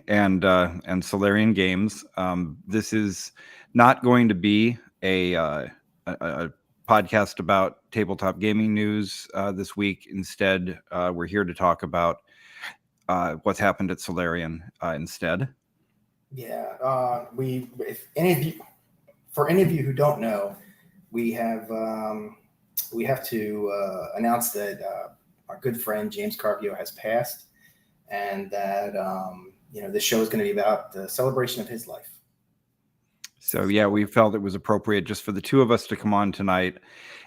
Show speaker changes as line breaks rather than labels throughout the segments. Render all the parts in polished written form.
and Solarian Games. This is not going to be a podcast about tabletop gaming news this week. Instead, we're here to talk about what's happened at Solarian instead.
Yeah, for any of you who don't know, we have to announce that our good friend James Carpio has passed, and that this show is going to be about the celebration of his life.
So yeah, we felt it was appropriate just for the two of us to come on tonight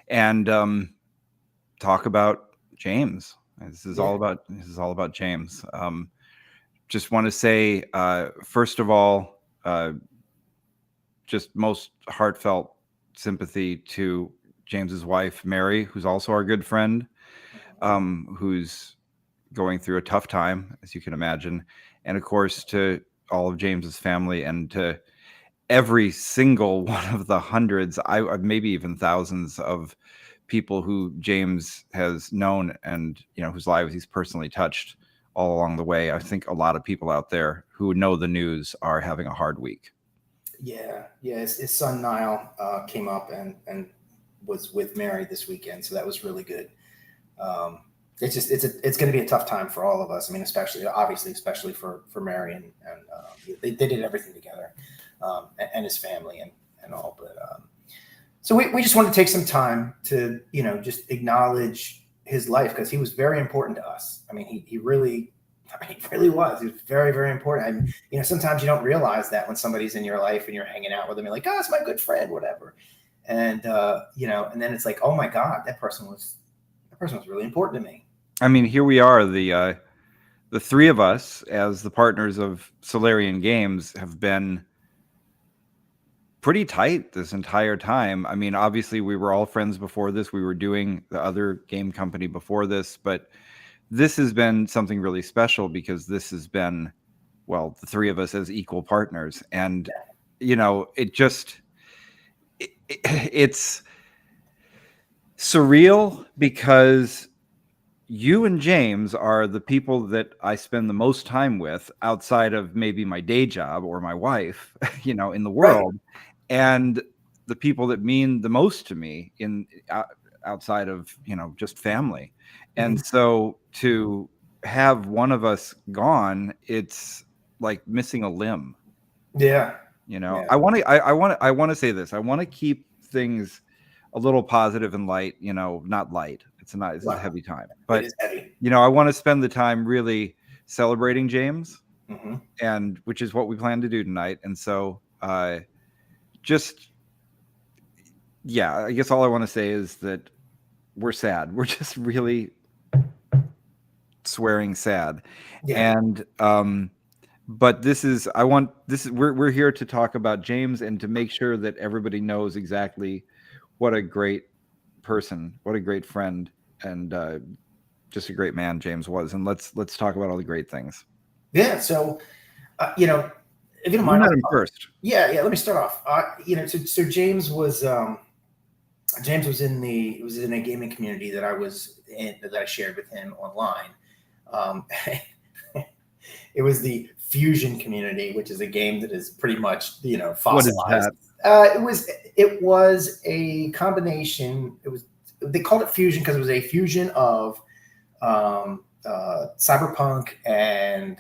and talk about James. This is all about James. Just want to say, first of all, just most heartfelt sympathy to James's wife, Mary, who's also our good friend, who's going through a tough time, as you can imagine. And of course, to all of James's family and to every single one of the hundreds, maybe even thousands of people who James has known and, whose lives he's personally touched all along the way. I think a lot of people out there who know the news are having a hard week.
Yeah. His son Niall came up and was with Mary this weekend, so that was really good. It's going to be a tough time for all of us. I mean, especially for Mary and they did everything together, and his family and all. But so we just want to take some time to just acknowledge his life, because he was very important to us. I mean, he really was. He was very, very important. And sometimes you don't realize that when somebody's in your life and you're hanging out with them, you're like, oh, it's my good friend, whatever. And and then it's like, oh my God, that person was really important to me.
I mean, here we are, the three of us as the partners of Solarian Games have been pretty tight this entire time. I mean, obviously we were all friends before this. We were doing the other game company before this, but this has been something really special because this has been, the three of us as equal partners. And, it's surreal because you and James are the people that I spend the most time with outside of maybe my day job or my wife, in the world. Right. And the people that mean the most to me outside of, just family. And so to have one of us gone, it's like missing a limb.
Yeah.
I want to say this. I want to keep things a little positive and light, not light. It's a heavy time, but
it is heavy.
I want to spend the time really celebrating James, and which is what we plan to do tonight. And so, I guess all I want to say is that we're sad. We're just really swearing sad. Yeah. And, but we're here to talk about James and to make sure that everybody knows exactly what a great person, what a great friend, and just a great man James was. And let's talk about all the great things.
Yeah. So, if you don't mind,
met him first.
Yeah. Let me start off. So James was in a gaming community that I was in, that I shared with him online. It was the Fusion community, which is a game that is pretty much fossilized.
What is that?
It was a combination. They called it Fusion because it was a fusion of Cyberpunk and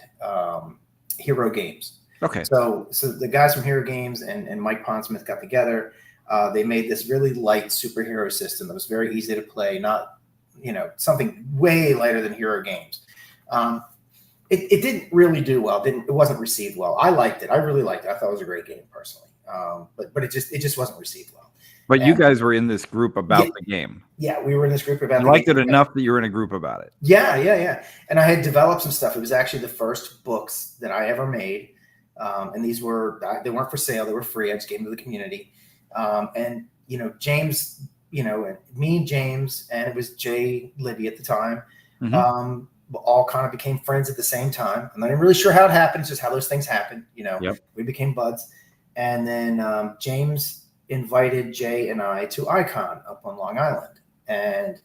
Hero Games.
Okay.
So the guys from Hero Games and Mike Pondsmith got together. They made this really light superhero system that was very easy to play. Not something way lighter than Hero Games. It didn't really do well. It wasn't received well. I liked it. I really liked it. I thought it was a great game personally. But it just wasn't received well.
But you guys were in this group about the game.
Yeah, we were in this group about
you liked it enough that you were in a group about it.
Yeah. And I had developed some stuff. It was actually the first books that I ever made. And they weren't for sale. They were free. I just gave them to the community. And James, me and James, and it was Jay Libby at the time, all kind of became friends at the same time. I'm not even really sure how it happened. It's just how those things happen. We became buds. And then James invited Jay and I to Icon up on Long Island. And,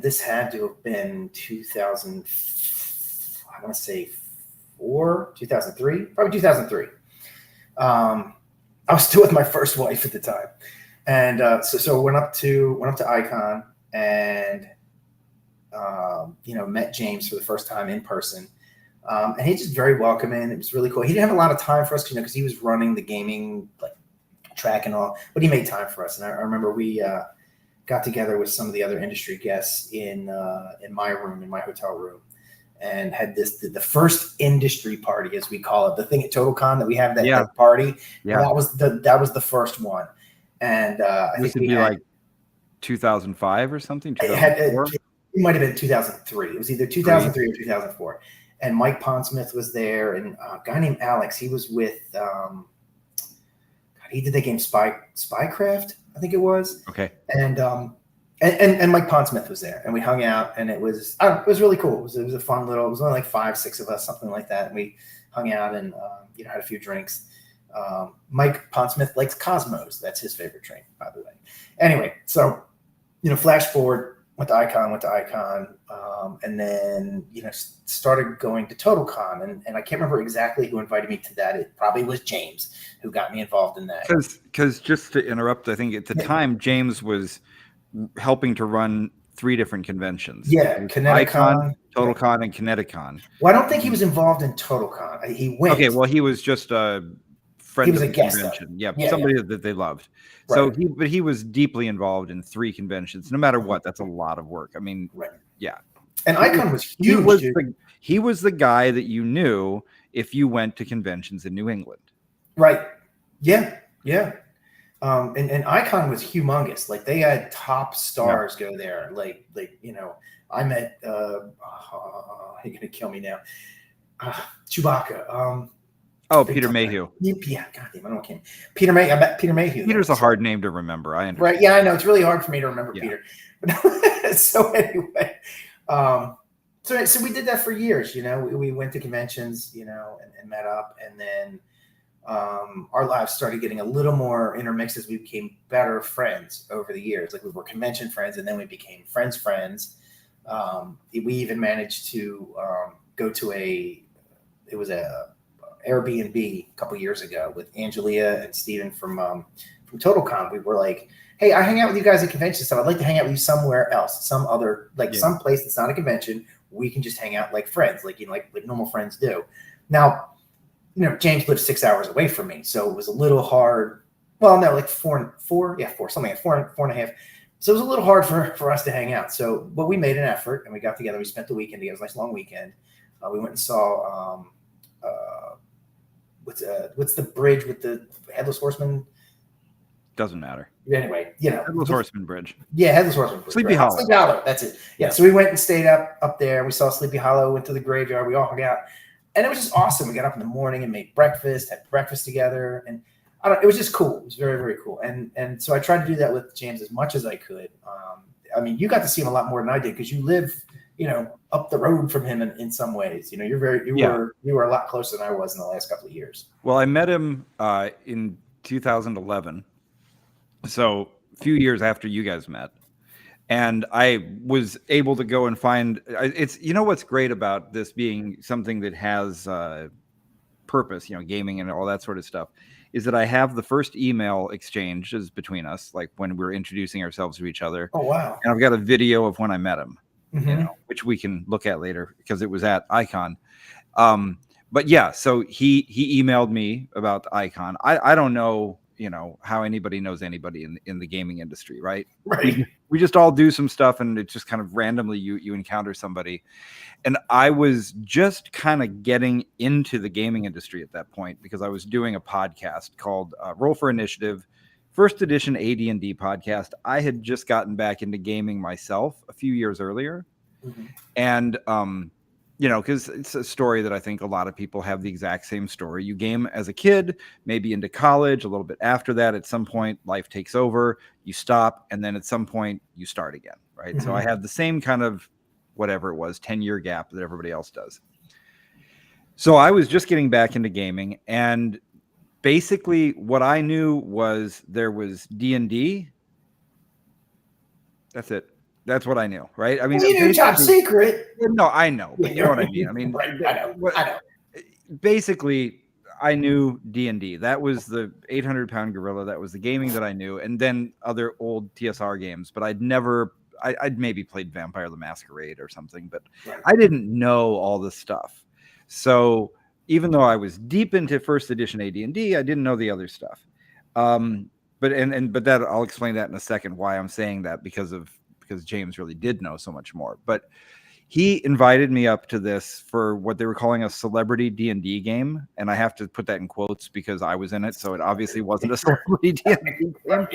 this had to have been 2000, I want to say 2004, 2003, probably 2003. I was still with my first wife at the time, and so went up to Icon and met James for the first time in person, and he's just very welcoming. It was really cool. He didn't have a lot of time for us, because he was running the gaming track and all, but he made time for us. And I remember we got together with some of the other industry guests in my room, in my hotel room, and had the first industry party, as we call it, the thing at TotalCon that we have, that party.
Yeah,
well, that was the first one, and I think
would be like 2005 or something. 2004?
It might have been 2003. It was either 2003 or 2004. And Mike Pondsmith was there, and a guy named Alex. He was with. He did the game Spycraft, I think it was.
Okay.
And Mike Pondsmith was there, and we hung out, and it was really cool. It was a fun little. It was only like 5-6 of us, something like that, and we hung out and had a few drinks. Mike Pondsmith likes Cosmos. That's his favorite drink, by the way. Anyway, so flash forward, went to Icon, and then started going to TotalCon, and I can't remember exactly who invited me to that. It probably was James who got me involved in that.
Because just to interrupt, I think at the time James was helping to run 3 different conventions.
Yeah,
Kineticon, TotalCon, and Kineticon.
Well, I don't think he was involved in TotalCon. He went.
Okay, well, he was just a friend. He was
a guest.
Convention. Yeah, somebody that they loved. Right. So he was deeply involved in 3 conventions. No matter what, that's a lot of work. I mean, yeah.
And Icon was huge.
He was the guy that you knew if you went to conventions in New England.
Right. Yeah. Yeah. And Icon was humongous. Like, they had top stars go there. Like I met you're gonna kill me now. Chewbacca.
Peter Mayhew.
Yeah, goddamn, I don't know. Peter Mayhew. I met Peter Mayhew.
Peter's a hard name to remember. I understand.
Right. Yeah, I know. It's really hard for me to remember Peter. So anyway, so we did that for years. We went to conventions, and met up, and then our lives started getting a little more intermixed as we became better friends over the years. Like, we were convention friends, and then we became friends. We even managed to go to a Airbnb a couple years ago with Angelia and Steven from TotalCon. We were like, hey, I hang out with you guys at convention stuff. I'd like to hang out with you somewhere else, some other, some place that's not a convention. We can just hang out like friends, like normal friends do. Now, James lives 6 hours away from me, so it was a little hard. Well, no, like four, something like 4.5. So it was a little hard for us to hang out. But we made an effort, and we got together. We spent the weekend together. It was a nice long weekend. We went and saw what's the bridge with the Headless Horseman?
Doesn't matter.
Anyway,
Headless Horseman Bridge.
Yeah, Headless Horseman Bridge.
Sleepy Hollow.
Sleepy Hollow. That's it. Yeah. So we went and stayed up there. We saw Sleepy Hollow. Went to the graveyard. We all hung out, and it was just awesome. We got up in the morning and made breakfast. Had breakfast together, and it was just cool. It was very, very cool. And so I tried to do that with James as much as I could. You got to see him a lot more than I did, because you live, up the road from him in some ways. You were a lot closer than I was in the last couple of years.
Well, I met him in 2011, so a few years after you guys met, and I was able to go and find. It's what's great about this being something that has purpose, gaming and all that sort of stuff, is that I have the first email exchanges between us, like when we were introducing ourselves to each other.
Oh, wow.
And I've got a video of when I met him, which we can look at later because it was at Icon. But yeah, so he emailed me about the Icon. I don't know, how anybody knows anybody in the gaming industry, right?
Right.
We just all do some stuff, and it just kind of randomly you encounter somebody. And I was just kind of getting into the gaming industry at that point, because I was doing a podcast called Roll for Initiative, first edition AD&D podcast. I had just gotten back into gaming myself a few years earlier. And, because it's a story that I think a lot of people have the exact same story. You game as a kid, maybe into college, a little bit after that. At some point, life takes over, you stop, and then at some point, you start again, right? So I had the same kind of, whatever it was, 10-year gap that everybody else does. So I was just getting back into gaming, and basically what I knew was there was D&D. That's it. That's what I knew, right? I mean,
you knew top secret.
No, I know, but you know what I mean. I mean,
right, I know.
basically I knew D&D. That was the 800-pound gorilla. That was the gaming that I knew, and then other old TSR games. But I'd maybe played Vampire the Masquerade or something, but
Right.
I didn't know all this stuff. So even though I was deep into first edition AD&D, I didn't know the other stuff. But that I'll explain that in a second why I'm saying that, because James really did know so much more. But he invited me up to this for what they were calling a celebrity D&D game, and I have to put that in quotes because I was in it, so it obviously wasn't a celebrity D&D game.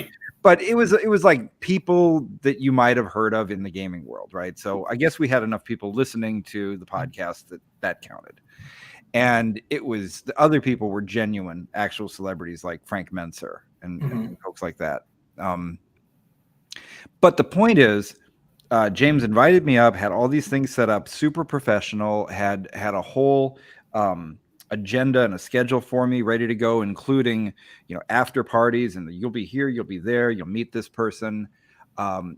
But it was like people that you might have heard of in the gaming world, right? So I guess we had enough people listening to the podcast that counted. And it was, the other people were genuine, actual celebrities like Frank Menser and folks like that. But the point is, James invited me up, had all these things set up, super professional, had a whole agenda and a schedule for me ready to go, including, after parties, and you'll be here, you'll be there, you'll meet this person.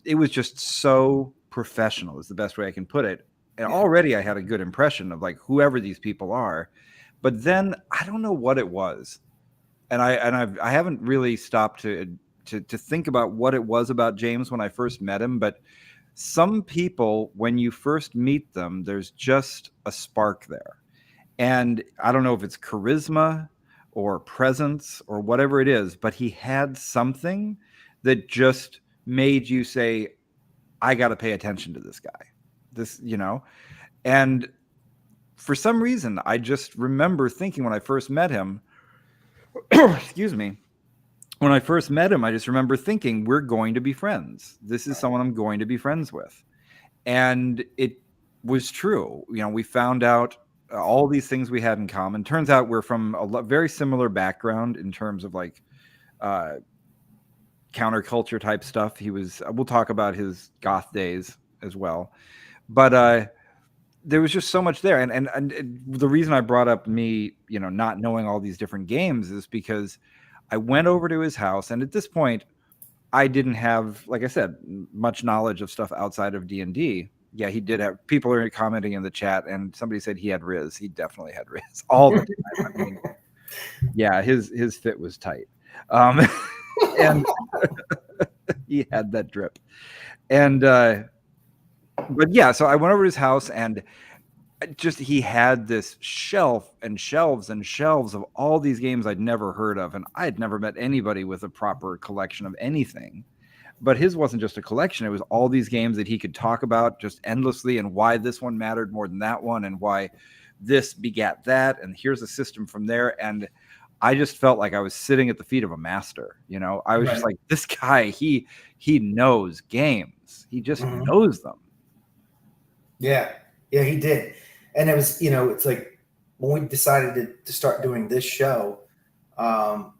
It was just so professional is the best way I can put it. And already I had a good impression of like whoever these people are. But then I don't know what it was. And I haven't really stopped to think about what it was about James when I first met him. But some people, when you first meet them, there's just a spark there. And I don't know if it's charisma or presence or whatever it is, but he had something that just made you say, I got to pay attention to this guy. And for some reason, I just remember thinking when I first met him, excuse me, when I first met him, I just remember thinking, we're going to be friends. This is someone I'm going to be friends with. And it was true. We found out all these things we had in common. Turns out we're from a very similar background in terms of like counterculture type stuff. We'll talk about his goth days as well. But there was just so much there. And the reason I brought up me, not knowing all these different games is because I went over to his house, and at this point, I didn't have, like I said, much knowledge of stuff outside of D&D. Yeah, he did have, people are commenting in the chat, and somebody said he had Riz. He definitely had Riz all the time. I mean, yeah, his fit was tight. And he had that drip. And but yeah, so I went over to his house, and he had this shelf and shelves and shelves of all these games I'd never heard of, and I'd never met anybody with a proper collection of anything. But his wasn't just a collection, it was all these games that he could talk about just endlessly, and why this one mattered more than that one, and why this begat that, and here's a system from there. And I just felt like I was sitting at the feet of a master. I was just like, this guy, he knows games. He just knows them.
Yeah, he did. And it was, it's like when we decided to start doing this show, one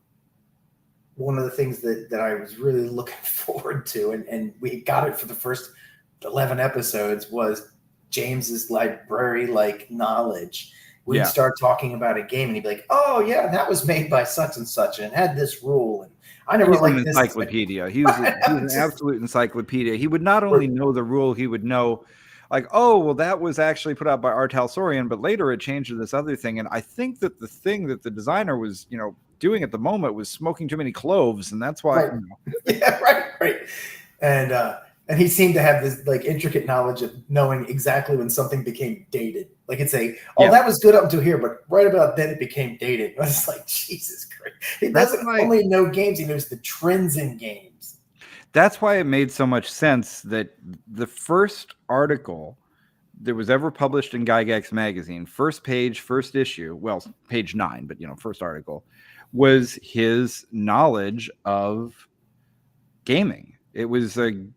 of the things that I was really looking forward to, and we got it for the first 11 episodes, was James's library-like knowledge. We'd start talking about a game, and he'd be like, "Oh yeah, that was made by such and such, and it had this rule." And I never liked this.
Encyclopedia. He was an absolute encyclopedia. He would not only know the rule, he would know, like, oh, well, that was actually put out by R. Talsorian, but later it changed to this other thing. And I think that the thing that the designer was, doing at the moment was smoking too many cloves, and that's why.
Right. Yeah, right. And he seemed to have this like intricate knowledge of knowing exactly when something became dated. Like it'd say, that was good up until here, but right about then it became dated. I was like, Jesus Christ. He doesn't only know games, he knows the trends in games.
That's why it made so much sense that the first article that was ever published in Gygax magazine, first page, first issue, well, page 9, but first article, was his knowledge of gaming. It was an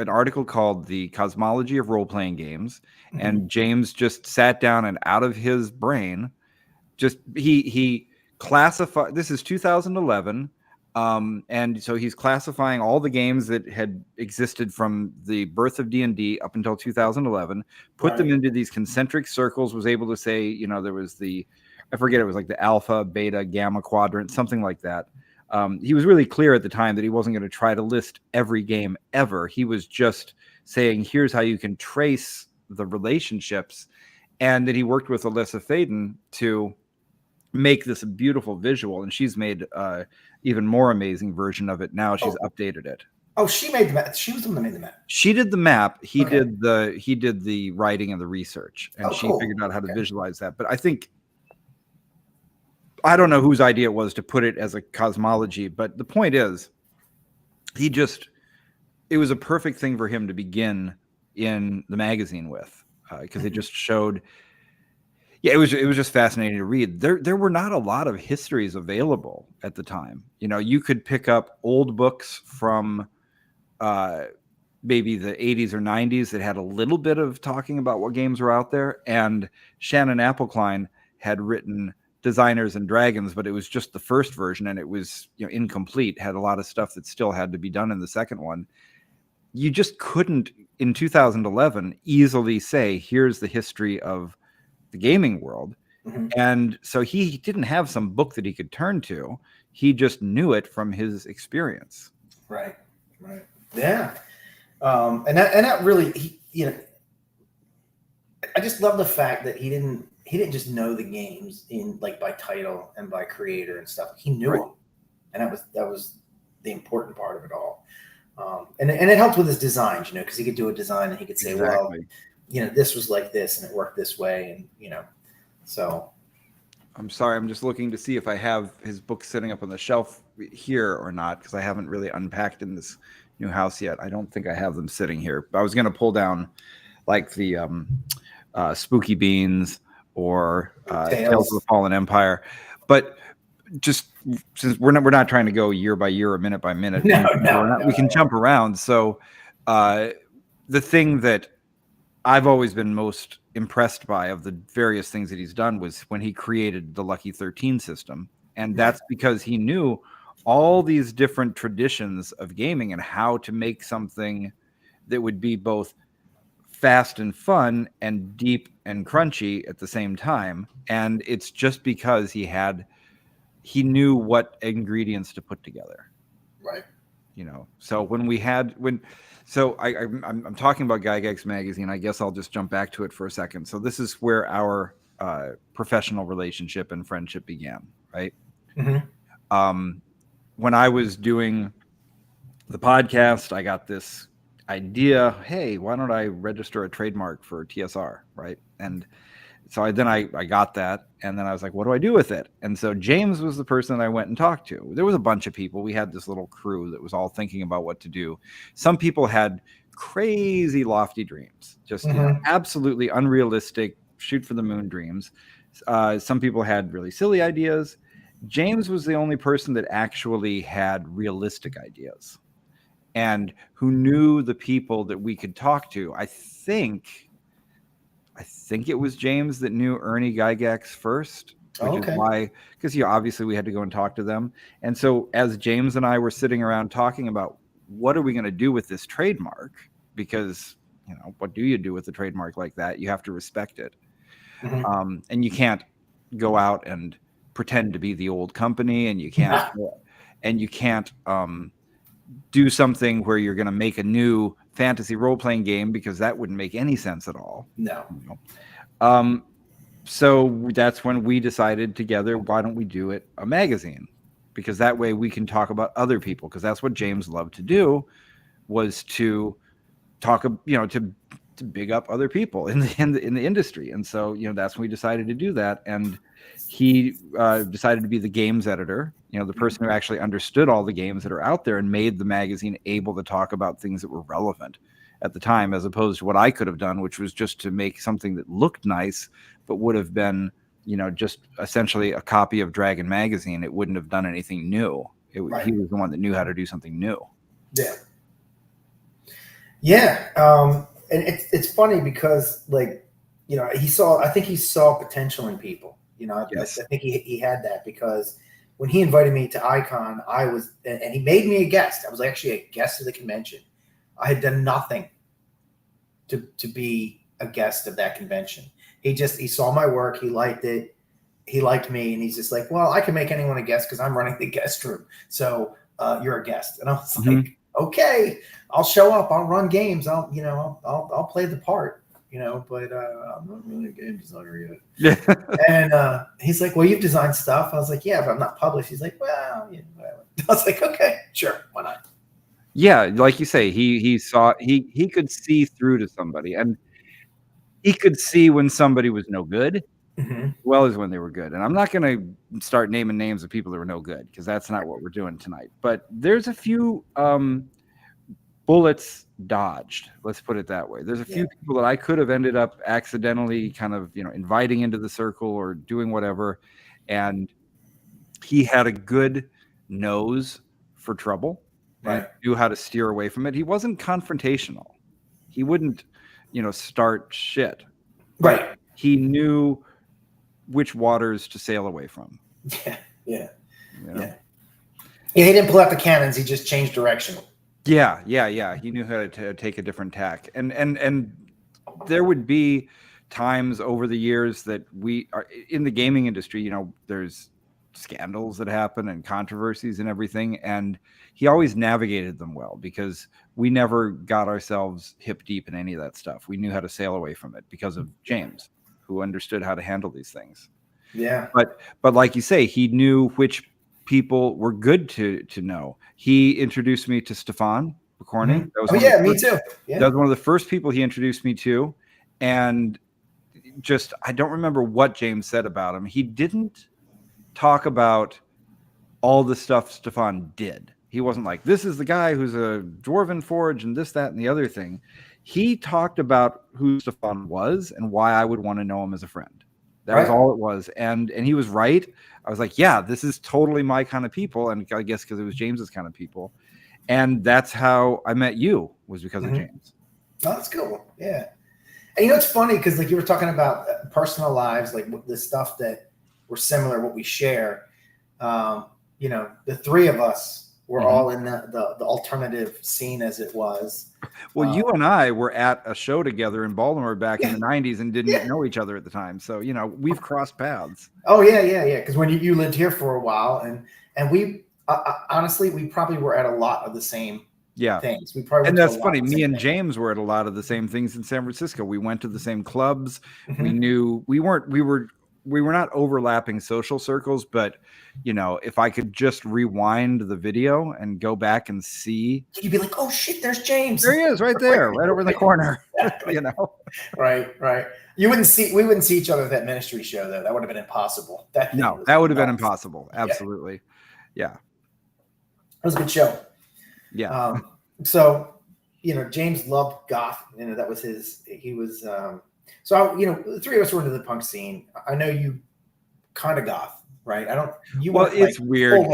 article called The Cosmology of Role-Playing Games, and James just sat down and out of his brain, he classified, this is 2011, and so he's classifying all the games that had existed from the birth of D&D up until 2011, put them into these concentric circles, was able to say, there was I forget, it was like the alpha, beta, gamma quadrant, something like that. He was really clear at the time that he wasn't going to try to list every game ever. He was just saying, here's how you can trace the relationships. and that he worked with Alyssa Faden to make this beautiful visual, and she's made even more amazing version of it now. She's updated it.
Oh, she made the map. She was the one that made the map.
She did the map. He did the writing and the research, and she
cool.
figured out how to visualize that. But I don't know whose idea it was to put it as a cosmology, but the point is, it was a perfect thing for him to begin in the magazine with, because it just showed. Yeah, it was just fascinating to read. There were not a lot of histories available at the time. You could pick up old books from maybe the 80s or 90s that had a little bit of talking about what games were out there. And Shannon Appelcline had written Designers and Dragons, but it was just the first version, and it was incomplete. Had a lot of stuff that still had to be done in the second one. You just couldn't in 2011 easily say, here's the history of the gaming world. And so he didn't have some book that he could turn to. He just knew it from his experience.
Right. Yeah. And that really, I just love the fact that he didn't just know the games in by title and by creator and stuff. He knew them, and that was the important part of it all. And it helped with his designs, because he could do a design and he could say, well, this was like this and it worked this way, and so.
I'm sorry, I'm just looking to see if I have his book sitting up on the shelf here or not, because I haven't really unpacked in this new house yet. I don't think I have them sitting here. I was going to pull down like the Spooky Beans or Tales of the Fallen Empire, but just since we're not trying to go year by year or minute by minute, we can jump around. So the thing that I've always been most impressed by of the various things that he's done was when he created the Lucky 13 system. And that's because he knew all these different traditions of gaming and how to make something that would be both fast and fun and deep and crunchy at the same time. And it's just because he knew what ingredients to put together.
Right.
So I'm talking about Gygax magazine. I guess I'll just jump back to it for a second. So this is where our professional relationship and friendship began, right? When I was doing the podcast, I got this idea, hey, why don't I register a trademark for TSR, right? And so I got that, and then I was like, what do I do with it? And so James was the person I went and talked to. There was a bunch of people. We had this little crew that was all thinking about what to do. Some people had crazy lofty dreams, just absolutely unrealistic, shoot for the moon dreams. Some people had really silly ideas. James was the only person that actually had realistic ideas and who knew the people that we could talk to. I think it was James that knew Ernie Gygax first, which is why, because obviously we had to go and talk to them. And so as James and I were sitting around talking about what are we going to do with this trademark, because what do you do with a trademark like that? You have to respect it, and you can't go out and pretend to be the old company, and you can't do something where you're going to make a new fantasy role-playing game, because that wouldn't make any sense at all.
No.
So that's when we decided together, why don't we do it a magazine? Because that way we can talk about other people, because that's what James loved to do, was to talk, to big up other people in the industry. And so, that's when we decided to do that. And he decided to be the games editor, the person who actually understood all the games that are out there and made the magazine able to talk about things that were relevant at the time, as opposed to what I could have done, which was just to make something that looked nice, but would have been, just essentially a copy of Dragon magazine. It wouldn't have done anything new. He was the one that knew how to do something new.
Yeah. Yeah. And it's funny because I think he saw potential in people.
Yes.
I think he had that, because when he invited me to Icon, and he made me a guest. I was actually a guest of the convention. I had done nothing to be a guest of that convention. He saw my work. He liked it. He liked me. And he's just like, well, I can make anyone a guest because I'm running the guest room. So you're a guest. And I was like, okay, I'll show up. I'll run games. I'll play the part, but I'm not really a game designer yet.
Yeah.
And he's like, well, you've designed stuff. I was like, yeah, but I'm not published. He's like, well, yeah, whatever. I was like, okay, sure, why not?
Yeah, like you say, he saw he could see through to somebody, and he could see when somebody was no good,
Mm-hmm.
as well as when they were good. And I'm not going to start naming names of people that were no good, because that's not what we're doing tonight. But there's a few bullets dodged. Let's put it that way. There's a few people that I could have ended up accidentally kind of, inviting into the circle or doing whatever. And he had a good nose for trouble and knew how to steer away from it. He wasn't confrontational. He wouldn't, start shit.
Right.
He knew which waters to sail away from.
Yeah. He didn't pull out the cannons. He just changed direction.
Yeah. He knew how to take a different tack. And there would be times over the years that we are in the gaming industry, there's scandals that happen and controversies and everything. And he always navigated them well, because we never got ourselves hip deep in any of that stuff. We knew how to sail away from it because of James, who understood how to handle these things.
Yeah.
But like you say, he knew which people were good to know. He introduced me to Stefan Corning.
Mm-hmm. Me too. Yeah.
That was one of the first people he introduced me to. And just, I don't remember what James said about him. He didn't talk about all the stuff Stefan did. He wasn't like, this is the guy who's a dwarven forge and this, that, and the other thing. He talked about who Stefan was and why I would want to know him as a friend. That was all it was. And he was right. I was like, yeah, this is totally my kind of people. And I guess because it was James's kind of people. And that's how I met you, was because of James.
Oh, that's cool. Yeah. And it's funny because like you were talking about personal lives, like the stuff that were similar, what we share. The three of us were all in the alternative scene, as it was.
Well, you and I were at a show together in Baltimore back in the 90s and didn't know each other at the time. So, we've crossed paths.
Oh, yeah. Because when you lived here for a while, and we honestly, we probably were at a lot of the same things. We probably
and that's funny. Me and James were at a lot of the same things in San Francisco. We went to the same clubs. We knew we were not overlapping social circles, but if I could just rewind the video and go back and see,
you'd be like, oh shit, there's James.
There he is, right there, right over in the corner.
Exactly. Right. We wouldn't see each other at that ministry show, though. That would have been impossible. That
would have been impossible. Absolutely. Yeah. It
was a good show.
Yeah.
So, James loved goth. That was he was, so, the three of us were into the punk scene. I know you kind of goth, right?
It's weird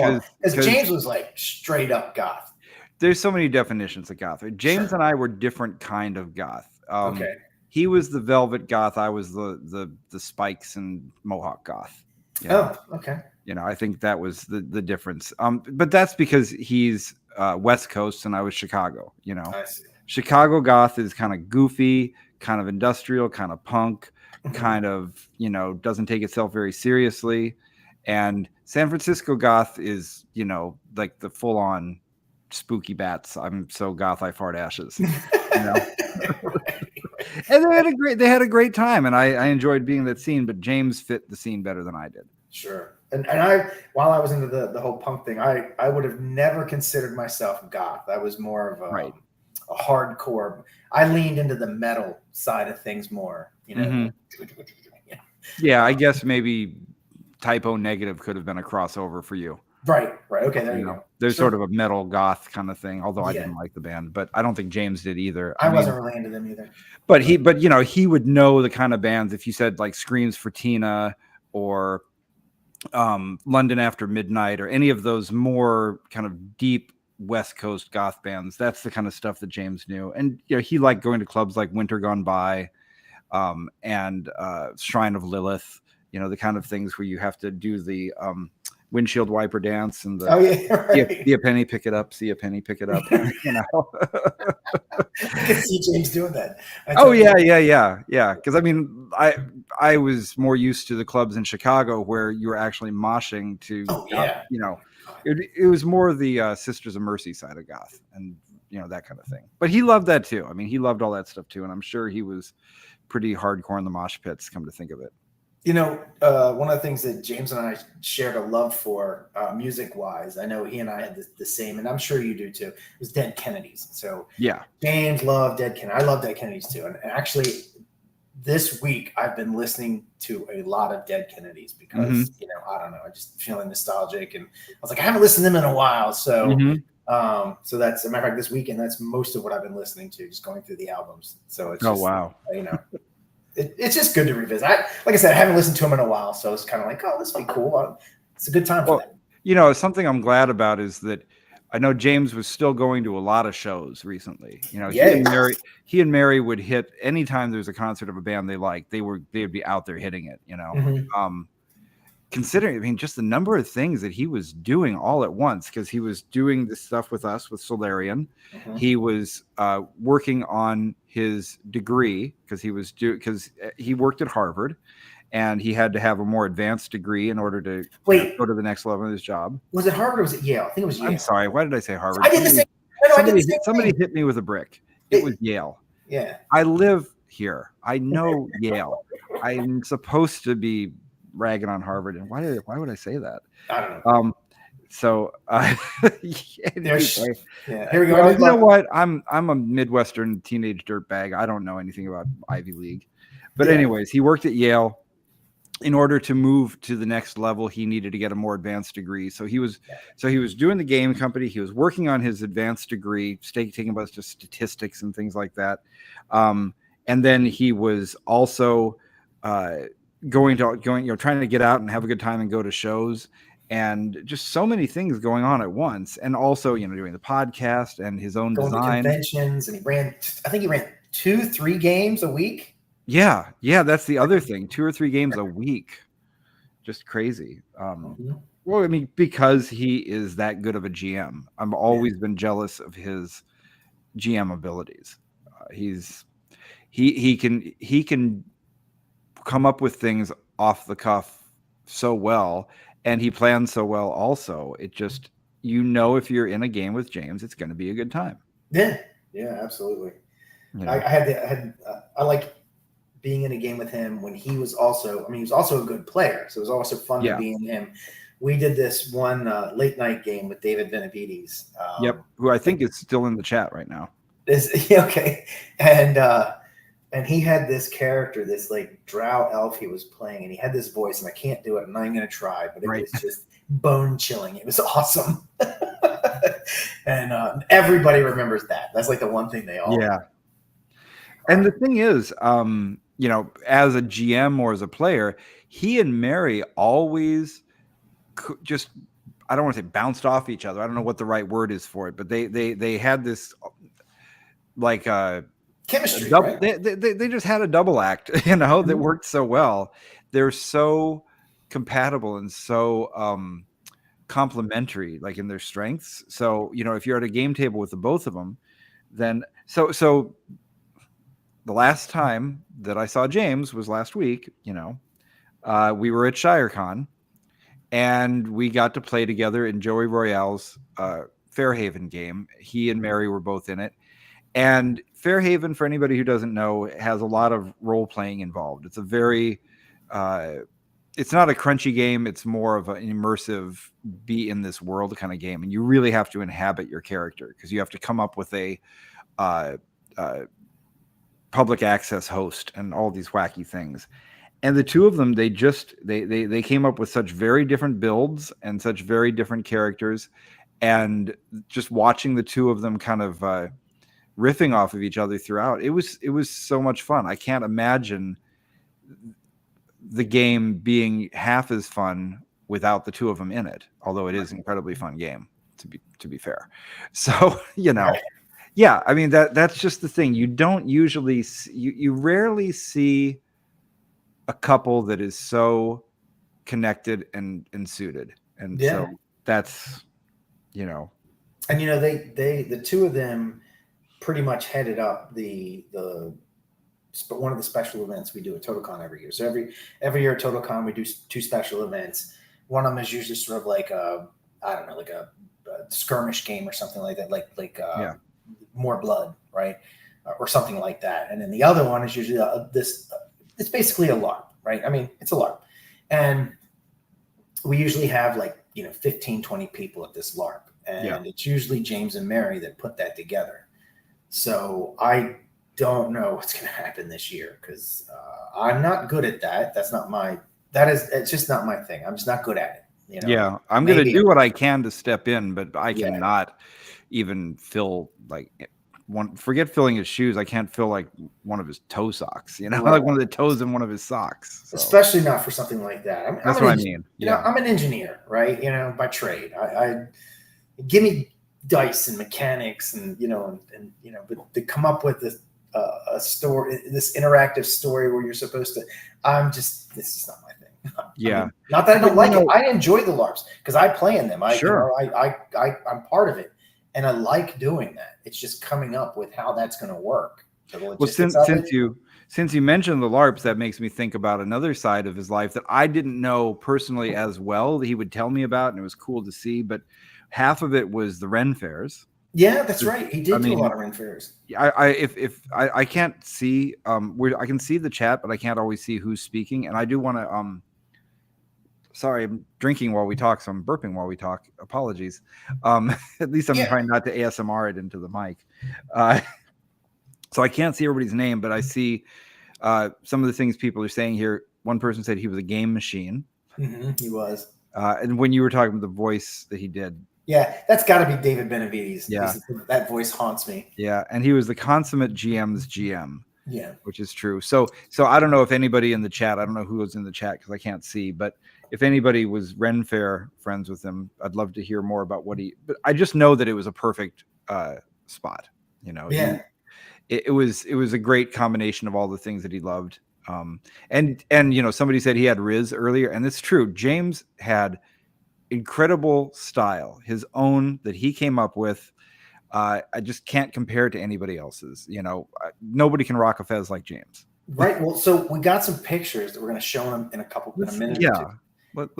because James was like straight up goth.
There's so many definitions of goth. James and I were different kind of goth.
Okay.
He was the velvet goth. I was the spikes and mohawk goth.
Oh, okay.
I think that was the difference. But that's because he's West Coast and I was Chicago.
I see.
Chicago goth is kind of goofy, kind of industrial, kind of punk, kind of, doesn't take itself very seriously. And San Francisco goth is, like the full on spooky bats. I'm so goth I fart ashes. And they had a great time, and I enjoyed being in that scene, but James fit the scene better than I did.
Sure. And while I was into the whole punk thing, I would have never considered myself goth. I was more of a hardcore. I leaned into the metal side of things more,
Yeah, I guess maybe Typo Negative could have been a crossover for you.
Right. Okay, there you go.
There's sort of a metal goth kind of thing, although I didn't like the band, but I don't think James did either.
I wasn't really into them either.
But he would know the kind of bands. If you said like Screams for Tina or London After Midnight or any of those more kind of deep West Coast goth bands, that's the kind of stuff that James knew. And he liked going to clubs like Winter Gone By and Shrine of Lilith, the kind of things where you have to do the windshield wiper dance and see a penny, pick it up, see a penny, pick it up.
I can see James doing that.
Yeah. Because I mean, I was more used to the clubs in Chicago where you were actually moshing to, it was more the Sisters of Mercy side of goth and that kind of thing. But he loved that too. I mean, he loved all that stuff too, and I'm sure he was pretty hardcore in the mosh pits, come to think of it.
You know, one of the things that James and I shared a love for, music-wise, I know he and I had the same, and I'm sure you do too, was Dead Kennedys. So
Yeah.
James loved Dead Kennedys. I love Dead Kennedys too. And actually, this week I've been listening to a lot of Dead Kennedys because, you know, I don't know, I'm just feeling nostalgic. And I was like, I haven't listened to them in a while. So, so that's, as a matter of fact, this weekend, that's most of what I've been listening to, just going through the albums. So it's just,
wow.
You know, it's just good to revisit. Like I said, I haven't listened to them in a while, so it's kind of like, oh, this would be cool. It's a good time for that.
You know, something I'm glad about is that I know James was still going to a lot of shows recently. You know, he and Mary would hit anytime there's a concert of a band they like, they'd be out there hitting it, you know. Considering, I mean, just the number of things that he was doing all at once, because he was doing this stuff with us with Solarian. He was working on his degree because he worked at Harvard, and he had to have a more advanced degree in order to go to the next level of his job.
Was it Harvard or was it Yale? I think it was Yale.
I'm sorry. Why did I say Harvard?
I did the same.
Somebody hit me with a brick. It was Yale.
Yeah.
I live here. I know Yale. I'm supposed to be ragging on Harvard, and why would I say that?
I don't know.
So
anyway, here we go.
You know what? I'm a Midwestern teenage dirtbag. I don't know anything about Ivy League, but anyways, he worked at Yale. In order to move to the next level, he needed to get a more advanced degree. So he was doing the game company. He was working on his advanced degree, taking a bunch of statistics and things like that. And then he was also going, you know, trying to get out and have a good time and go to shows, and just so many things going on at once. And also, you know, doing the podcast and his own design,
conventions, and I think he ran 2-3 games a week.
Yeah, that's the other thing. 2 or 3 games a week. Just crazy. Well, I mean, because he is that good of a GM. I've always been jealous of his GM abilities. He can come up with things off the cuff so well, and he plans so well also. It just, you know, if you're in a game with James, it's going to be a good time.
Yeah, absolutely. Yeah. I like being in a game with him when he was also a good player. So it was also fun to be in him. We did this one late night game with David Benavides.
Who I think is still in the chat right now.
Okay. And he had this character, this like drow elf he was playing, and he had this voice, and I can't do it, and I'm going to try, but it was just bone chilling. It was awesome. And everybody remembers that. That's like the one thing they all.
Yeah. And the thing is, you know, as a GM or as a player, he and Mary always just, I don't want to say bounced off each other. I don't know what the right word is for it, but they had this like
chemistry.
Right? They just had a double act, you know, that worked so well. They're so compatible and so complementary, like in their strengths. So, you know, if you're at a game table with the both of them, then so the last time that I saw James was last week. You know, we were at ShireCon, and we got to play together in Joey Royale's Fairhaven game. He and Mary were both in it. And Fairhaven, for anybody who doesn't know, has a lot of role playing involved. It's a very, it's not a crunchy game. It's more of an immersive, be in this world kind of game. And you really have to inhabit your character, because you have to come up with a public access host and all these wacky things. And the two of them, they came up with such very different builds and such very different characters. And just watching the two of them kind of riffing off of each other throughout, it was so much fun. I can't imagine the game being half as fun without the two of them in it, although it is an incredibly fun game, to be fair. So, you know, yeah, I mean, that's just the thing. You don't usually you rarely see a couple that is so connected and suited. And so that's, you know.
And you know, the two of them pretty much headed up one of the special events we do at TotalCon every year. So every year at TotalCon we do 2 special events. One of them is usually sort of like a skirmish game or something like that, like more blood, right? or something like that. And then the other one is usually it's basically a LARP, right? I mean, it's a LARP. And we usually have like, 15, 20 people at this LARP. And it's usually James and Mary that put that together. So I don't know what's going to happen this year because I'm not good at that. It's just not my thing. I'm just not good at it.
Yeah, I'm going to do what I can to step in, but I cannot even fill forget filling his shoes. I can't fill like one of his toe socks,
Right.
like one of the toes in one of his socks. So.
Especially not for something like that.
That's what I mean.
I'm an engineer, right? by trade. I give me dice and mechanics and but to come up with this a story, this interactive story where you're supposed to, this is not my thing.
Yeah.
Not that I don't like it. I enjoy the LARPs because I play in them. I'm part of it. And I like doing that. It's just coming up with how that's going to work.
Well, since you mentioned the LARPs, that makes me think about another side of his life that I didn't know personally as well that he would tell me about, and it was cool to see. But half of it was the Ren fairs.
Yeah, that's right. He did do a lot of Ren fairs.
I can't see, I can see the chat, but I can't always see who's speaking. And I do want to, sorry, I'm drinking while we talk, so I'm burping while we talk. Apologies. At least I'm trying not to ASMR it into the mic. So I can't see everybody's name, but I see some of the things people are saying here. One person said he was a game machine.
Mm-hmm, he was.
And when you were talking about the voice that he did.
Yeah, that's got to be David Benavides.
Yeah.
That voice haunts me.
Yeah, and he was the consummate GM's GM.
Yeah.
Which is true. So I don't know if anybody in the chat, I don't know who was in the chat because I can't see, but if anybody was Ren Fair friends with him, I'd love to hear more about but I just know that it was a perfect spot.
Yeah.
It was a great combination of all the things that he loved. And somebody said he had Riz earlier, and it's true. James had incredible style, his own that he came up with. I just can't compare it to anybody else's. Nobody can rock a fez like James.
Right. Well, so we got some pictures that we're going to show them in a minute or two.
Let's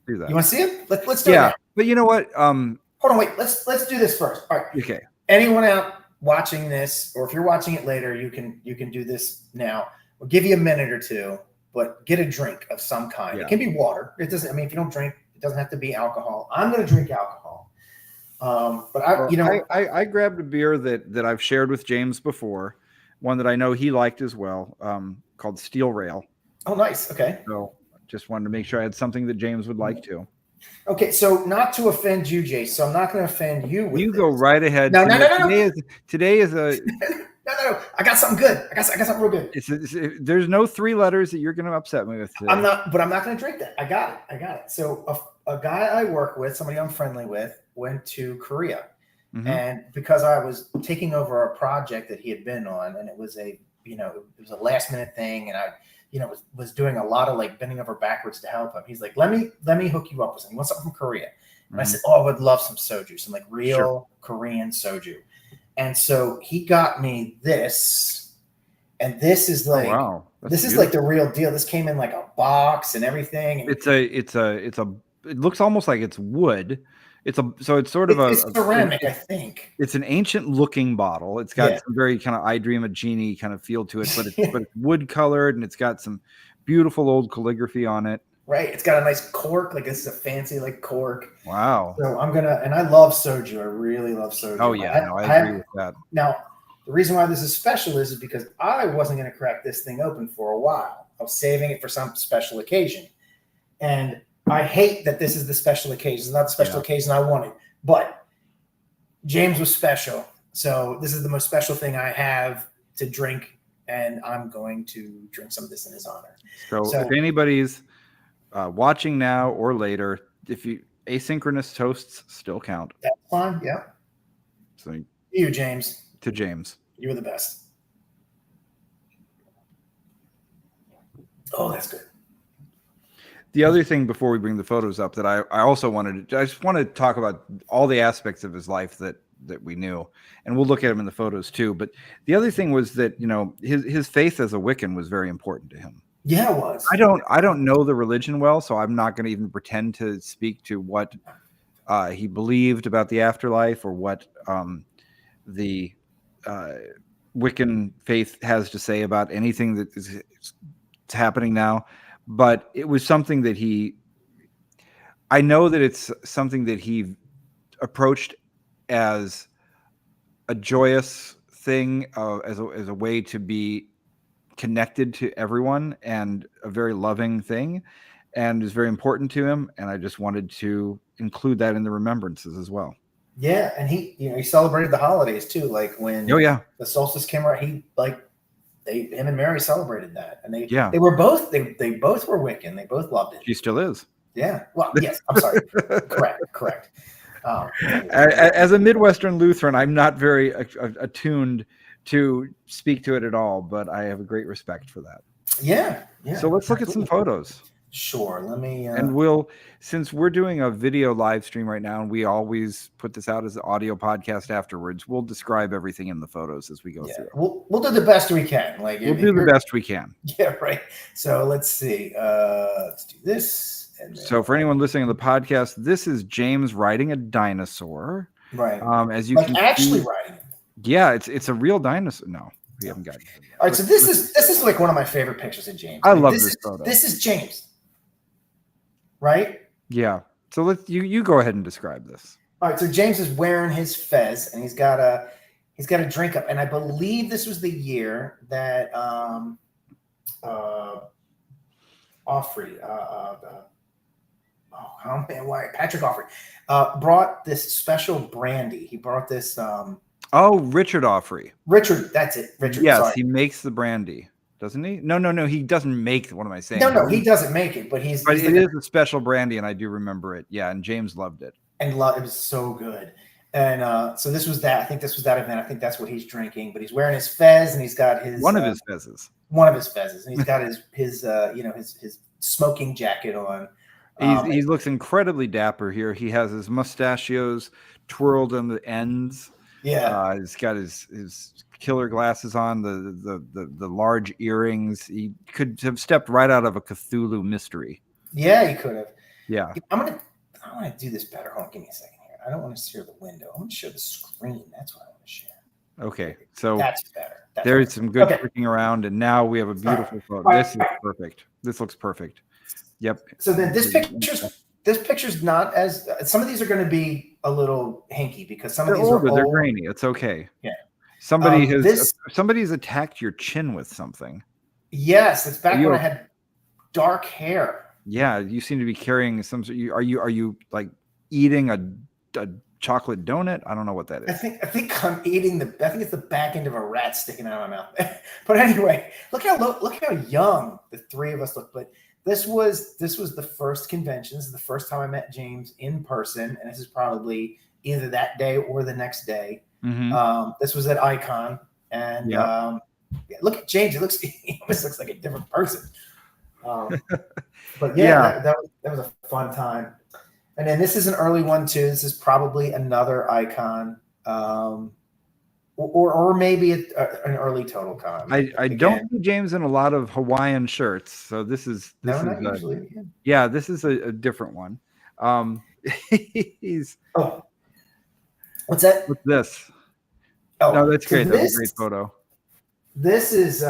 do that.
You want to see it? Let's do it.
Yeah, but you know what?
Hold on, wait. Let's do this first. All right.
Okay.
Anyone out watching this, or if you're watching it later, you can do this now. We'll give you a minute or two, but get a drink of some kind.
Yeah.
It can be water. It doesn't. I mean, if you don't drink, it doesn't have to be alcohol. I'm going to drink alcohol. But
I grabbed a beer that I've shared with James before, one that I know he liked as well, called Steel Rail.
Oh, nice. Okay.
So just wanted to make sure I had something that James would like too.
Okay, so not to offend you, Jay, so I'm not going to offend you.
You go right ahead.
No.
Today is a.
No. I got something good. I got something real good.
There's no 3 letters that you're going to upset me with today.
I'm not going to drink that. I got it. So a guy I work with, somebody I'm friendly with, went to Korea, and because I was taking over a project that he had been on, and it was a last minute thing, and I was doing a lot of like bending over backwards to help him. He's like, let me hook you up with something. You want something from Korea? And I said, I would love some soju, some like real Korean soju. And so he got me this, and this is like, this is like the real deal. This came in like a box and everything. And
it looks almost like it's wood. It's
ceramic, I think.
It's an ancient looking bottle. It's got some very kind of I Dream of Jeannie kind of feel to it, but it's wood colored, and it's got some beautiful old calligraphy on it.
Right. It's got a nice cork. Like this is a fancy like cork.
Wow.
So and I love soju. I really love soju.
Oh yeah, I agree with that.
Now, the reason why this is special is because I wasn't going to crack this thing open for a while. I was saving it for some special occasion. And I hate that this is the special occasion. It's not the special occasion I wanted, but James was special. So this is the most special thing I have to drink, and I'm going to drink some of this in his honor.
So if anybody's watching now or later, if you asynchronous toasts still count.
That's fine. Yeah.
So
you, James.
To James.
You're the best. Oh, that's good.
The other thing before we bring the photos up that I just want to talk about all the aspects of his life that we knew, and we'll look at him in the photos too. But the other thing was that, his faith as a Wiccan was very important to him.
Yeah, it was.
I don't know the religion well, so I'm not going to even pretend to speak to what he believed about the afterlife or what Wiccan faith has to say about anything that is happening now, but it was something that I know that it's something that he approached as a joyous thing, as a way to be connected to everyone, and a very loving thing, and is very important to him. And I just wanted to include that in the remembrances as well.
Yeah, and he celebrated the holidays too. Like when the solstice came around, him and Mary celebrated that, and they were both they both were Wiccan. They both loved it.
She still is.
Yeah. Well, yes. I'm sorry. Correct.
As a Midwestern Lutheran, I'm not very attuned to speak to it at all, but I have a great respect for that.
Yeah.
So let's look at some photos.
Sure. Let me.
And since we're doing a video live stream right now, and we always put this out as an audio podcast afterwards, we'll describe everything in the photos as we go through.
We'll do the best we can.
We'll do the best we can.
Yeah. Right. So let's see. Let's do this.
So for anyone listening to the podcast, this is James riding a dinosaur.
Right.
As you
can actually riding it.
Yeah, it's a real dinosaur. No, we haven't got it.
All right. So this is like one of my favorite pictures of James.
I love this photo.
This is James. Right?
Yeah. So you go ahead and describe this.
All right. So James is wearing his fez, and he's got a drink up, and I believe this was the year that Patrick Offrey brought this special brandy. He brought this.
Richard Offrey.
Richard, that's it. Richard.
Yes,
sorry.
He makes the brandy. Doesn't he? No, he doesn't make. What am I saying?
No, he doesn't make it, but it is
a special brandy, and I do remember it. Yeah, and James loved it.
And it was so good. And so this was that. I think this was that event. I think that's what he's drinking. But he's wearing his fez, and he's got his
one of his fezzes.
One of his fezzes, and he's got his smoking jacket on.
He looks incredibly dapper here. He has his mustachios twirled on the ends.
Yeah,
he's got his killer glasses on, the large earrings. He could have stepped right out of a Cthulhu mystery.
Yeah, he could have.
Yeah.
I want to do this better. Hold on, give me a second here. I don't want to share the window. I want to show the screen. That's what I want to share.
Okay, so
that's better.
There's some good freaking around, and now we have a beautiful photo. This is perfect. This looks perfect. Yep.
So then this picture's not as some of these are going to be a little hinky because some of these are old.
They're grainy. It's okay.
Yeah.
Somebody's attacked your chin with something.
Yes, it's back when I had dark hair.
Yeah, you seem to be carrying some. Are you like eating a chocolate donut? I don't know what that is.
I think I'm eating I think it's the back end of a rat sticking out of my mouth. But anyway, look how young the three of us look. But this was the first convention. This is the first time I met James in person, and this is probably either that day or the next day.
Mm-hmm.
This was at Icon, and look at James. He almost looks like a different person. But that was a fun time. And then this is an early one too. This is probably another Icon, or maybe an early Total Con.
I don't see James in a lot of Hawaiian shirts, so this is
not usually.
Yeah, this is a different one.
What's that?
What's this?
Oh,
no, that's great. That's a great photo.
This is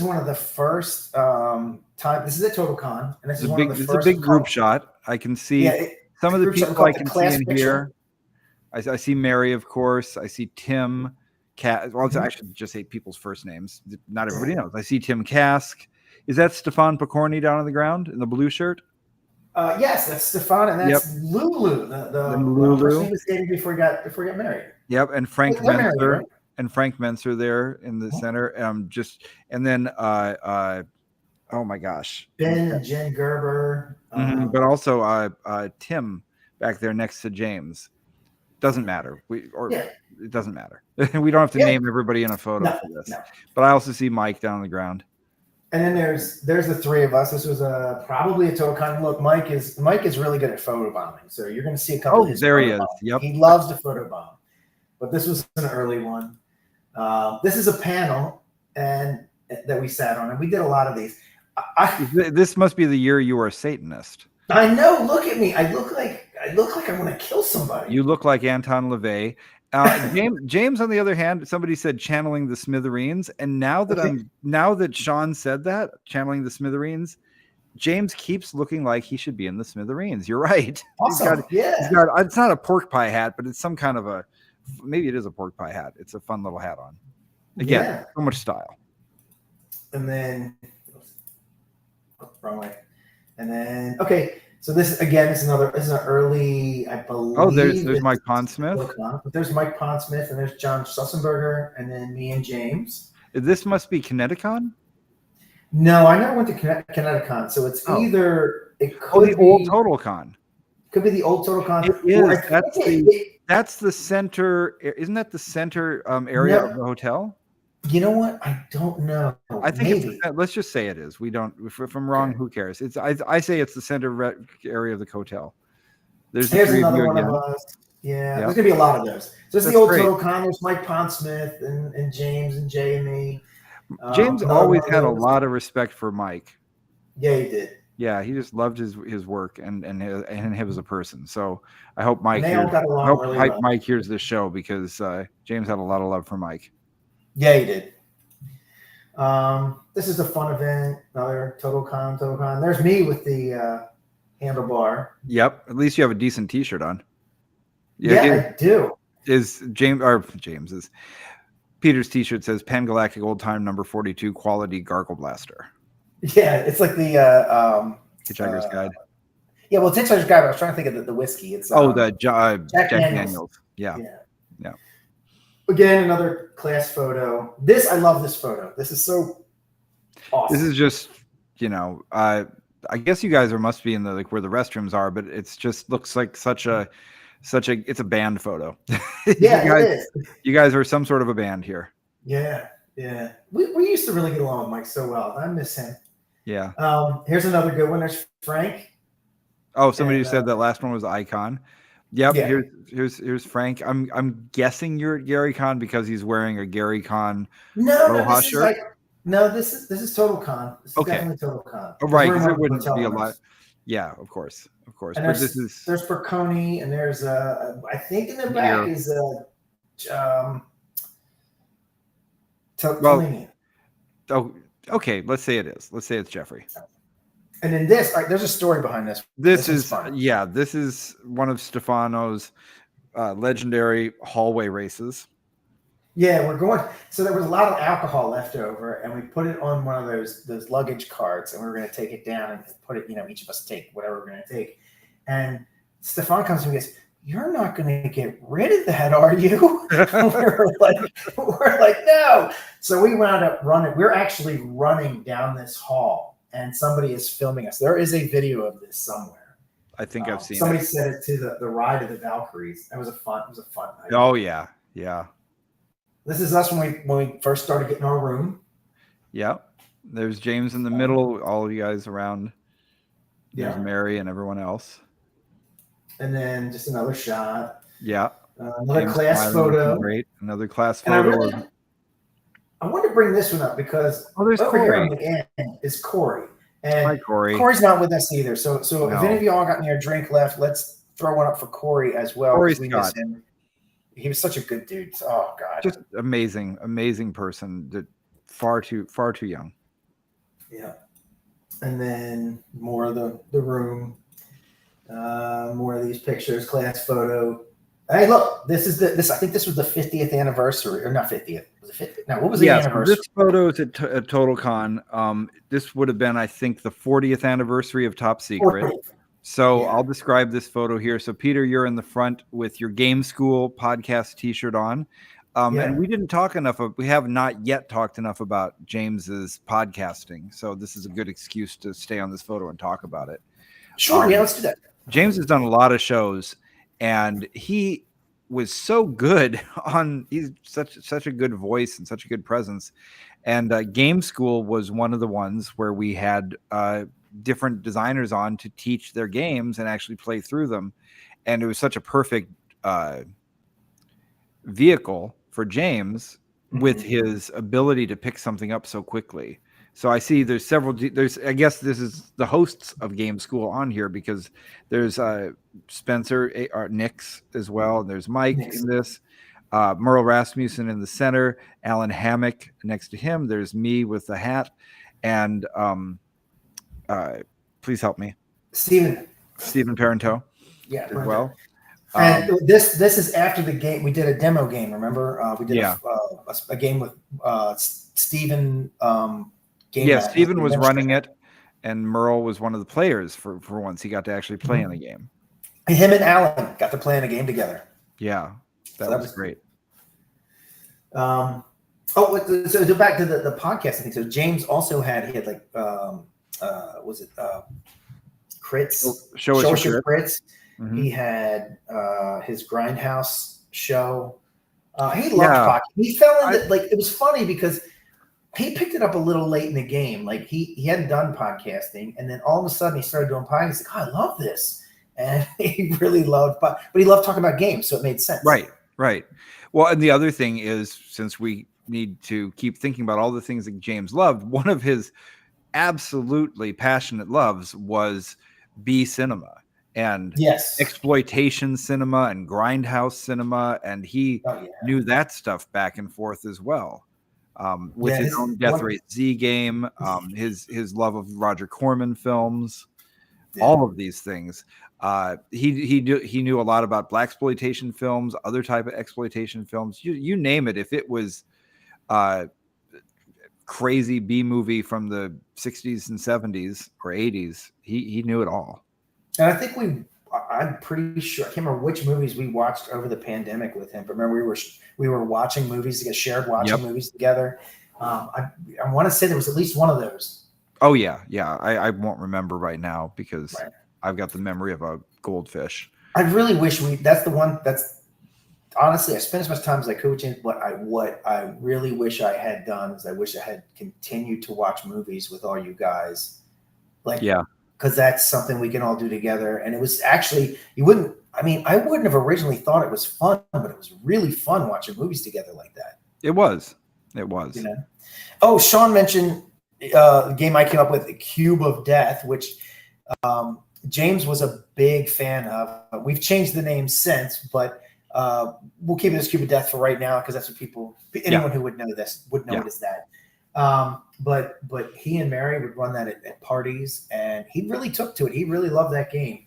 one of the first time. This is a Total Con, and this is one of the first.
It's a big group shot. I can see some of the people I can see in here. I see Mary, of course. I see Tim. Well, I should just say people's first names. Not everybody knows. I see Tim Kask. Is that Stefan Pokorny down on the ground in the blue shirt?
Yes, that's Stefan, and that's Lulu. The
Lulu.
person he was dating before he got married.
Yep, and Frank Menser.
Married, right?
And Frank Menser there in the center. And then oh my gosh,
Ben and Jen Gerber.
But also Tim back there next to James. Doesn't matter. It doesn't matter. We don't have to name everybody in a photo for this. No. But I also see Mike down on the ground.
And then there's the three of us. This was probably a Total Con. Look, Mike is really good at photobombing. So you're going to see a couple of his
there he is.
Bombs.
Yep.
He loves to photobomb. But this was an early one. This is a panel that we sat on, and we did a lot of these.
This must be the year you were a Satanist.
I know. Look at me. I look like I want to kill somebody.
You look like Anton LaVey. James, on the other hand, somebody said channeling the Smithereens, and now that Sean said that, channeling the Smithereens, James keeps looking like he should be in the Smithereens. You're right.
Awesome.
He's got. It's not a pork pie hat, but it's some kind of maybe it is a pork pie hat. It's a fun little hat on. Again, so much style.
And then, wrong way. And then, okay. So this is an early, I believe.
Oh, there's Mike Pondsmith.
There's Mike Pondsmith, and there's John Sussenberger, and then me and James.
This must be Kineticon?
No, I never went to Kineticon, so it's either it could
the old TotalCon.
Could be the old TotalCon.
It is. That's the center. Isn't that the center area of the hotel?
You know what? I don't know.
I think let's just say it is. We don't. If I'm wrong, who cares? It's. I say it's the center area of the hotel. There's
another one of us. Yeah, there's gonna be a lot of those. So it's the old TotalCon. There's Mike Pondsmith and James and Jay and me.
James always had a lot of respect for Mike.
Yeah, he did.
Yeah, he just loved his work and him as a person. So I hope Mike hears this show, because James had a lot of love for Mike.
Yeah, he did. This is a fun event. Another TotalCon. There's me with the handlebar.
Yep. At least you have a decent T-shirt on.
Yeah, I do.
Peter's T-shirt says Pan Galactic Old Time Number 42 Quality Gargle Blaster.
Yeah, it's like the
Hitchhiker's Guide.
Yeah, well, it's Hitchhiker's Guide, but I was trying to think of the whiskey. It's
Jack Daniels. Yeah.
Again, another class photo. I love this photo. This is so awesome.
This is just, I guess you guys must be in the where the restrooms are, but it's just looks like it's a band photo.
Yeah, it is.
You guys are some sort of a band here.
Yeah. We used to really get along with Mike so well. I miss him.
Yeah.
Here's another good one. There's Frank.
Oh, somebody who said that last one was Icon. Yep. Yeah. Here's Frank. I'm guessing you're at Gary Con because he's wearing a Gary Con Aloha shirt.
This is TotalCon. This is definitely TotalCon.
Oh, right, because it wouldn't be a lot. Yeah, of course.
And there's Perconi, and there's I think in the back is
okay. Let's say it is. Let's say it's Jeffrey.
And then there's a story behind this.
This is one of Stefano's legendary hallway races.
Yeah, we're going. So there was a lot of alcohol left over, and we put it on one of those luggage carts, and we were going to take it down and put it. Each of us take whatever we're going to take. And Stefano comes to me and goes, "You're not going to get rid of that, are you?" we're like, no. So we wound up running. We're actually running down this hall, and somebody is filming us. There is a video of this somewhere.
I think I've seen.
Somebody said it to the ride of the Valkyries. It was a fun night.
Oh yeah.
This is us when we first started getting our room.
Yeah. There's James in the middle, all of you guys around. There's Mary and everyone else.
And then just another shot.
Yeah.
Another James class photo.
Great. Another class photo.
I want to bring this one up because
there's
over
Corey.
here on the end is Corey. And
hi, Corey.
Corey's not with us either. So if any of y'all got any drink left, let's throw one up for Corey as well.
Corey Scott.
He was such a good dude. Oh God.
Just amazing person. That far too young.
Yeah. And then more of the room. More of these pictures, class photo. Hey, look, this is I think this was the 50th anniversary, or not 50th. Was it 50th? No, what was the anniversary?
This photo is at TotalCon. This would have been, I think, the 40th anniversary of Top Secret.
40th.
So I'll describe this photo here. So Peter, you're in the front with your Game School podcast T-shirt on. And we have not yet talked enough about James's podcasting. So this is a good excuse to stay on this photo and talk about it.
Sure. Let's do that.
James has done a lot of shows, and he was so good he's such a good voice and such a good presence. And Game School was one of the ones where we had different designers on to teach their games and actually play through them. And it was such a perfect vehicle for James with his ability to pick something up so quickly. So I see there's I guess this is the hosts of Game School on here, because there's Spencer, Nix as well. And there's Mike in this. Merle Rasmussen in the center, Alan Hammock next to him. There's me with the hat, and please help me,
Stephen
Parenteau
Yeah,
as well.
And this is after the game. We did a demo game. Remember, we did a game with Stephen.
Stephen was running it, and Merle was one of the players for once. He got to actually play in the game.
Him and Alan got to play in a game together.
Yeah, that was great.
So back to the podcast. I think so. James also had like was it Crits?
Show us your
Crits. Mm-hmm. He had his Grindhouse show. He loved podcast. He fell into like it was funny because he picked it up a little late in the game. Like he hadn't done podcasting, and then all of a sudden he started doing podcasting. He's like, "Oh, I love this," and he really loved, but he loved talking about games, so it made sense.
Right. Well, and the other thing is, since we need to keep thinking about all the things that James loved, one of his absolutely passionate loves was B cinema. And exploitation cinema and grindhouse cinema, and he knew that stuff back and forth as well. With his own Death Race Z game, his love of Roger Corman films, all of these things. He knew a lot about blaxploitation films, other type of exploitation films. You name it. If it was crazy B movie from the 60s and 70s or 80s, he knew it all.
And I think I'm pretty sure, I can't remember which movies we watched over the pandemic with him, but remember we were watching movies together, shared watching movies together. I want to say there was at least one of those.
Oh yeah. I won't remember right now because I've got the memory of a goldfish.
I really wish that's the one honestly, I spent as much time as I could with James. What I really wish I had done is I wish I had continued to watch movies with all you guys. Because that's something we can all do together. And it was actually, I wouldn't have originally thought it was fun, but it was really fun watching movies together like that.
It was. You
know? Oh, Sean mentioned the game I came up with, Cube of Death, which James was a big fan of. We've changed the name since, but we'll keep it as Cube of Death for right now because that's what anyone who would know this would know it as that. But he and Mary would run that at parties, and he really took to it. He really loved that game.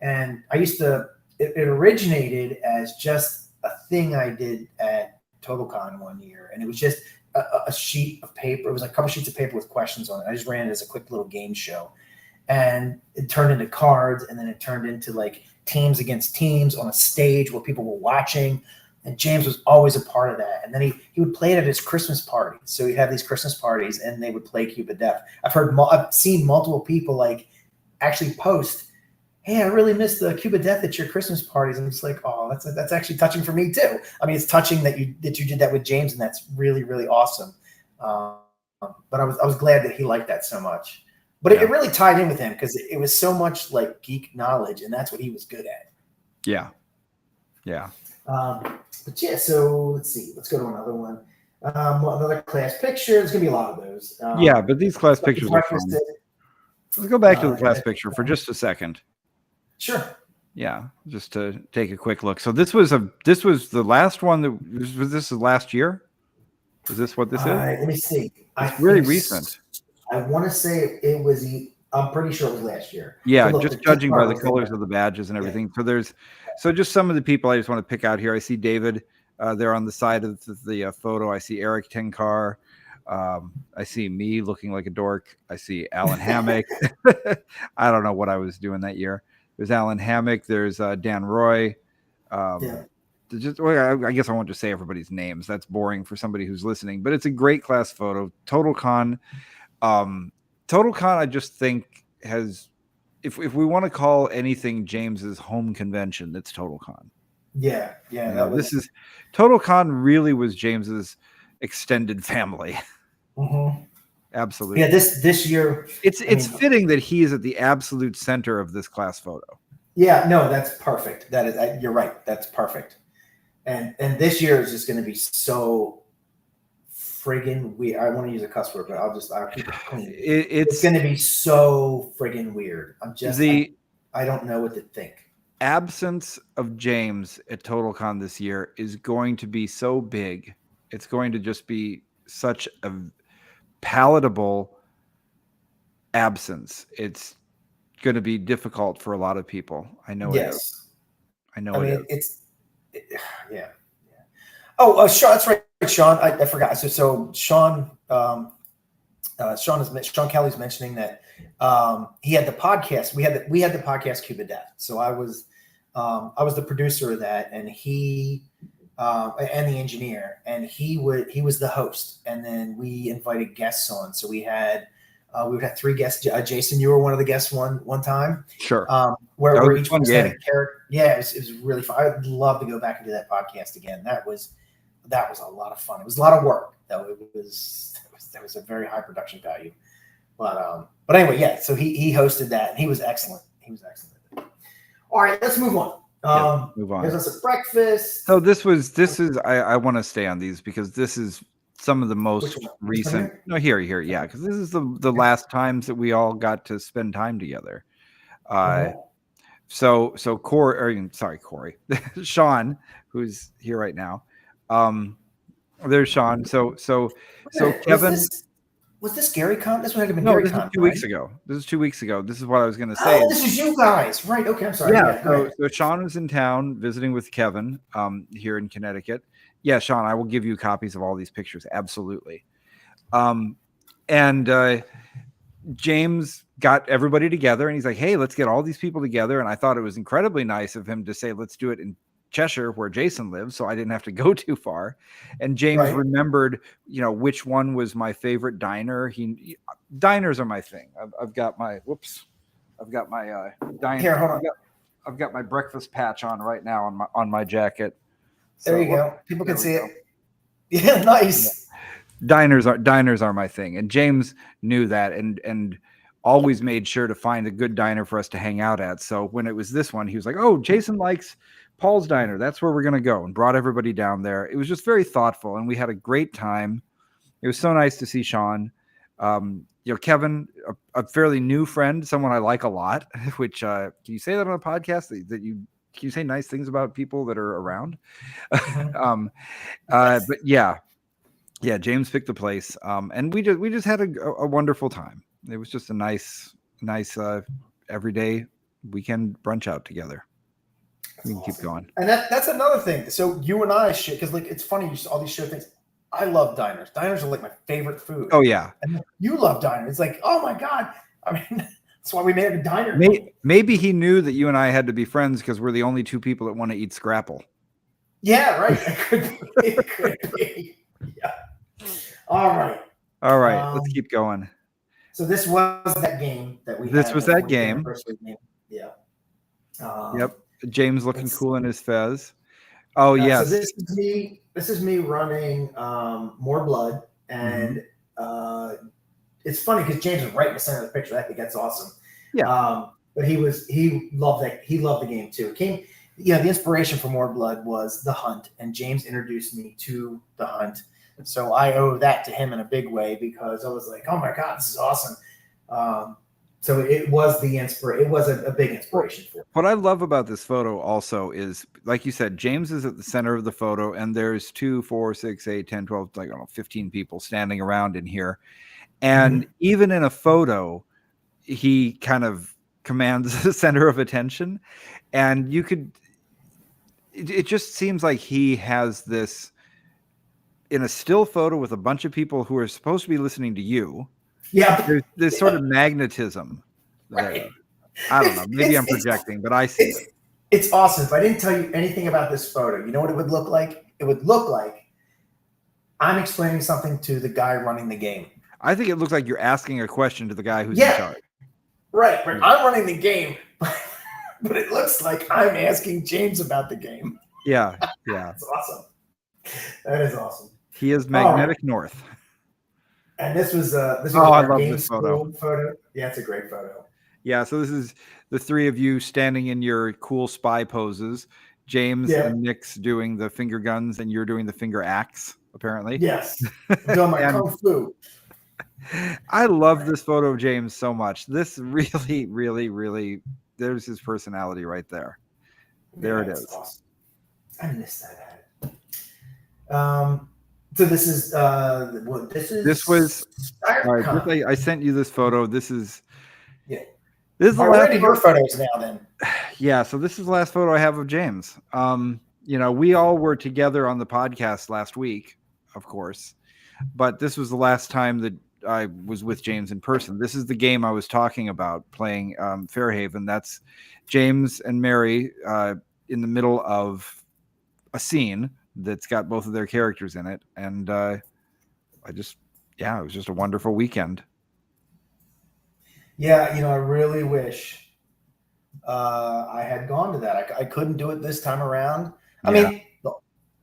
And it originated as just a thing I did at TotalCon one year. And it was just a sheet of paper. It was like a couple sheets of paper with questions on it. I just ran it as a quick little game show, and it turned into cards. And then it turned into like teams against teams on a stage where people were watching. And James was always a part of that. And then he would play it at his Christmas parties. So he'd have these Christmas parties and they would play Cube of Death. I've seen multiple people like actually post, "Hey, I really missed the Cube of Death at your Christmas parties." And it's like, oh, that's actually touching for me too. I mean, it's touching that you did that with James, and that's really, really awesome. But I was glad that he liked that so much. But it really tied in with him because it was so much like geek knowledge, and that's what he was good at.
Yeah.
But yeah, so let's see. Let's go to another one. Another class picture. There's gonna be a lot of those.
But these class pictures are fun. Let's go back to the class picture for just a second.
Sure.
Yeah, just to take a quick look. So this was the last one was this last year? Is this what this is?
Let me see.
It's really recent.
I want to say it was. I'm pretty sure it was last year.
Yeah, just judging by the colors of the badges and everything. Yeah. So just some of the people I just want to pick out here. I see David there on the side of the photo. I see Eric Tenkar. I see me looking like a dork. I see Alan Hammock. I don't know what I was doing that year. There's Alan Hammock. There's Dan Roy. I guess I won't just say everybody's names. That's boring for somebody who's listening. But it's a great class photo. TotalCon. TotalCon, I just think has, if we want to call anything James's home convention, that's TotalCon.
Yeah.
TotalCon really was James's extended family.
Mm-hmm.
Absolutely.
Yeah, this year
it's fitting that he is at the absolute center of this class photo.
Yeah, no, that's perfect. That is, you're right. That's perfect. And this year is just going to be so friggin' weird. I want to use a cuss word, but I'll keep it clean. It's going to be so friggin' weird. I don't know what to think.
absence of James at TotalCon this year is going to be so big. It's going to just be such a palatable absence. It's going to be difficult for a lot of people. I know it is.
Yes.
I know
I
it
mean,
is.
yeah. Oh, Sean, that's right, Sean. I forgot. So Sean, Sean Kelly's mentioning that he had the podcast. We had the podcast Cuba Death. So I was the producer of that, and he and the engineer, and he was the host, and then we invited guests on. So we had 3 guests. Jason, you were one of the guests one time.
Sure.
Where each one had a character. Yeah, it was really fun. I'd love to go back and do that podcast again. That was a lot of fun. It was a lot of work, though. There was a very high production value. But anyway, yeah. So he hosted that, and he was excellent. All right, let's move on.
Move on.
There's us a breakfast.
So this is I want to stay on these because this is some of the most recent. No, here, yeah, because this is the last times that we all got to spend time together. So Corey, Sean, who's here right now. There's Sean. So Kevin.
Was this Gary Con? This would have been
no.
Gary
This
Con,
is 2 weeks ago. This is 2 weeks ago. This is what I was going to say.
Oh, this is you guys, right? Okay, I'm sorry.
Yeah. So Sean was in town visiting with Kevin here in Connecticut. Yeah, Sean, I will give you copies of all these pictures. Absolutely. And James got everybody together, and he's like, "Hey, let's get all these people together." And I thought it was incredibly nice of him to say, "Let's do it in Cheshire, where Jason lives," so I didn't have to go too far. And James remembered, which one was my favorite diner. Diners are my thing. I've got my diner.
Here, hold on.
I've got my breakfast patch on right now on my jacket.
So, there you go. People can see it. Yeah, nice.
Yeah. Diners are my thing, and James knew that, and always made sure to find a good diner for us to hang out at. So when it was this one, he was like, "Oh, Jason likes Paul's Diner. That's where we're going to go," and brought everybody down there. It was just very thoughtful, and we had a great time. It was so nice to see Sean. Kevin, a fairly new friend, someone I like a lot, which can you say that on a podcast that can you say nice things about people that are around? Yes. But yeah, James picked the place. And we just had a wonderful time. It was just a nice everyday weekend brunch out together. We can keep going.
And that's another thing. So you and I should, because it's funny, all these show things. I love diners. Diners are like my favorite food.
Oh yeah.
And you love diners. It's like, oh my God. I mean, that's why we made a diner.
Maybe he knew that you and I had to be friends because we're the only 2 people that want to eat scrapple.
Yeah, right. It could be. Yeah. All right.
Let's keep going.
So this was that game that we had.
This was that game.
Yeah.
Yep. James looking cool in his fez. Oh yes.
So this is me running More Blood, and it's funny because James is right in the center of the picture. I think that's awesome.
Yeah.
But he loved that. He loved the game too. It came. The inspiration for More Blood was The Hunt, and James introduced me to The Hunt. So I owe that to him in a big way because I was like, oh my God, this is awesome. So it was it was a big inspiration for me.
What I love about this photo also is, like you said, James is at the center of the photo, and there's 2, 4, 6, 8, 10, 12, 15 people standing around in here. And even in a photo, he kind of commands the center of attention. And it just seems like he has this in a still photo with a bunch of people who are supposed to be listening to you.
Yeah.
There's this sort of magnetism.
Right.
I don't know. Maybe I'm projecting, but I see it.
It's awesome. If I didn't tell you anything about this photo, you know what it would look like? It would look like I'm explaining something to the guy running the game.
I think it looks like you're asking a question to the guy who's in charge.
Right. I'm running the game, but it looks like I'm asking James about the game.
Yeah.
That's awesome. That is awesome.
He is magnetic north.
And this was
I love
game
this photo.
Yeah, it's a great photo.
Yeah, so this is the 3 of you standing in your cool spy poses. James and Nick's doing the finger guns, and you're doing the finger axe, apparently.
Yes. I'm doing my kung fu.
I love this photo of James so much. This really, really, really, there's his personality right there. There
Yeah,
it
it's
is.
awesome. I missed that ad. So this is what this
This
is
was all right.
StyreCon.
I sent you this photo. This is
Yeah.
the
All right, we're
last
into your
photo.
photos now then.
Yeah, so this is the last photo I have of James. We all were together on the podcast last week, of course, but this was the last time that I was with James in person. This is the game I was talking about playing Fairhaven. That's James and Mary in the middle of a scene that's got both of their characters in it, and it was just a wonderful weekend.
Yeah, I really wish I had gone to that. I couldn't do it this time around. I
Yeah.
mean, look,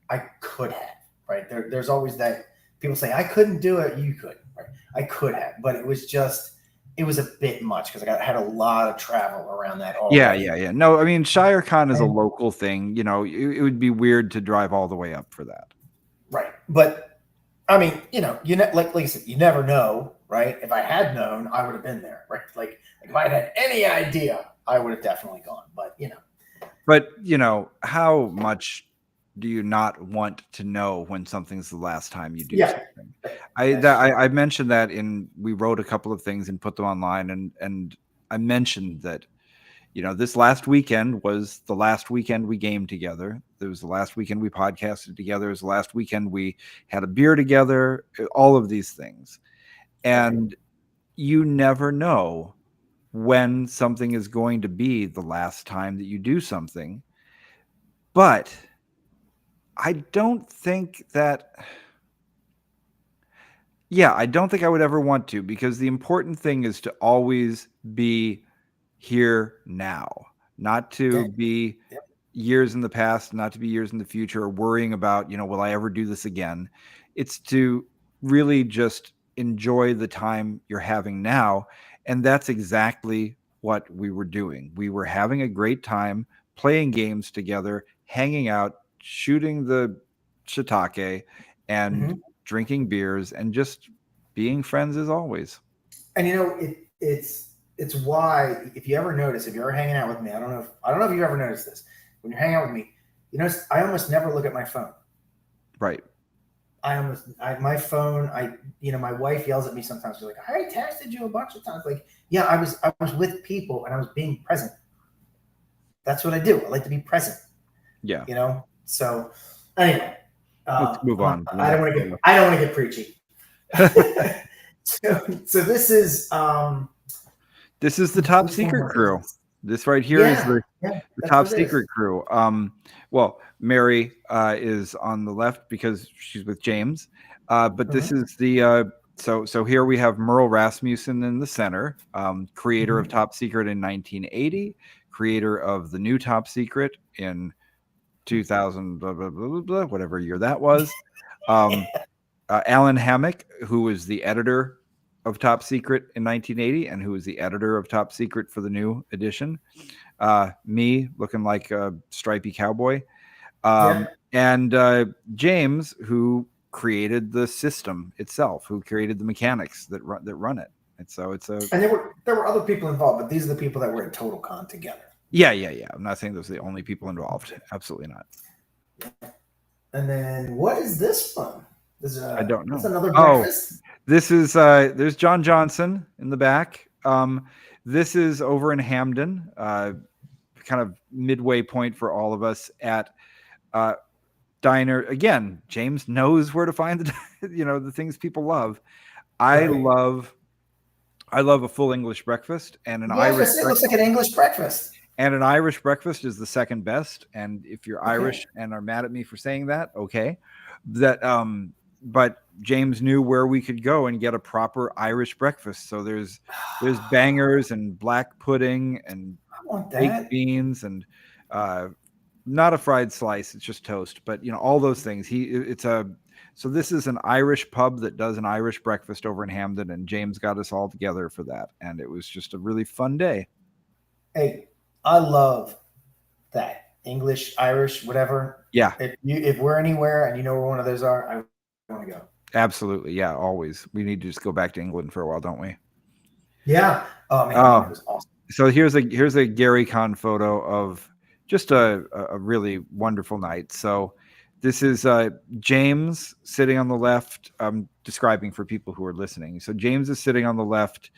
I could have, right? There's always that people say I couldn't do it. You could, right? I could have, but it was a bit much because I had a lot of travel around that already.
Yeah. No, I mean, ShireCon is a
And,
local thing. It would be weird to drive all the way up for that.
right, but I mean, like I said, you never know, right? If I had known, I would have been there, right? Like if I had any idea, I would have definitely gone.
But, how much do you not want to know when something's the last time you do something? I mentioned that we wrote a couple of things and put them online, and I mentioned that, this last weekend was the last weekend we gamed together. It was the last weekend we podcasted together. It was the last weekend we had a beer together, all of these things. And you never know when something is going to be the last time that you do something. But I don't think I would ever want to, because the important thing is to always be here now, not to be years in the past, not to be years in the future, or worrying about, will I ever do this again? It's to really just enjoy the time you're having now. And that's exactly what we were doing. We were having a great time playing games together, hanging out, shooting the shiitake, and drinking beers, and just being friends as always.
And it's why, if you ever notice, if you're hanging out with me, I don't know if you ever noticed this. When you're hanging out with me, I almost never look at my phone.
Right.
My phone, my wife yells at me sometimes. She's like, I texted you a bunch of times. Like, yeah, I was with people and I was being present. That's what I do. I like to be present.
Yeah.
So anyway,
let's move on.
I don't want to get preachy. So this is
the top secret crew. This right here is the top secret crew. Well, Mary is on the left because she's with James, but this is the so here we have Merle Rasmussen in the center, creator of Top Secret in 1980, creator of the new Top Secret in 2000, blah, blah, blah, blah, blah, whatever year that was. Alan Hammock, who was the editor of Top Secret in 1980 and who was the editor of Top Secret for the new edition. Me looking like a stripy cowboy. And James, who created the system itself, who created the mechanics that run it. And so
and there were other people involved, but these are the people that were at TotalCon together.
Yeah. I'm not saying those are the only people involved. Absolutely not.
And then what is this from?
I don't know.
That's another breakfast.
This is there's John Johnson in the back. This is over in Hamden, kind of midway point for all of us at diner. Again, James knows where to find the things people love. I love a full English breakfast and an Irish.
It looks like an English breakfast.
And an Irish breakfast is the second best. And if you're Irish and are mad at me for saying that, okay. But James knew where we could go and get a proper Irish breakfast. So there's bangers and black pudding and baked beans and not a fried slice. It's just toast. But all those things. So this is an Irish pub that does an Irish breakfast over in Hamden, and James got us all together for that. And it was just a really fun day.
Hey, I love that. English, Irish, whatever.
Yeah.
If we're anywhere and you know where one of those are, I want to go.
Absolutely. Yeah, always. We need to just go back to England for a while, don't we?
Yeah. Oh man, that was awesome.
So here's a Gary Con photo of just a really wonderful night. So this is James sitting on the left. I'm describing for people who are listening. So James is sitting on the left,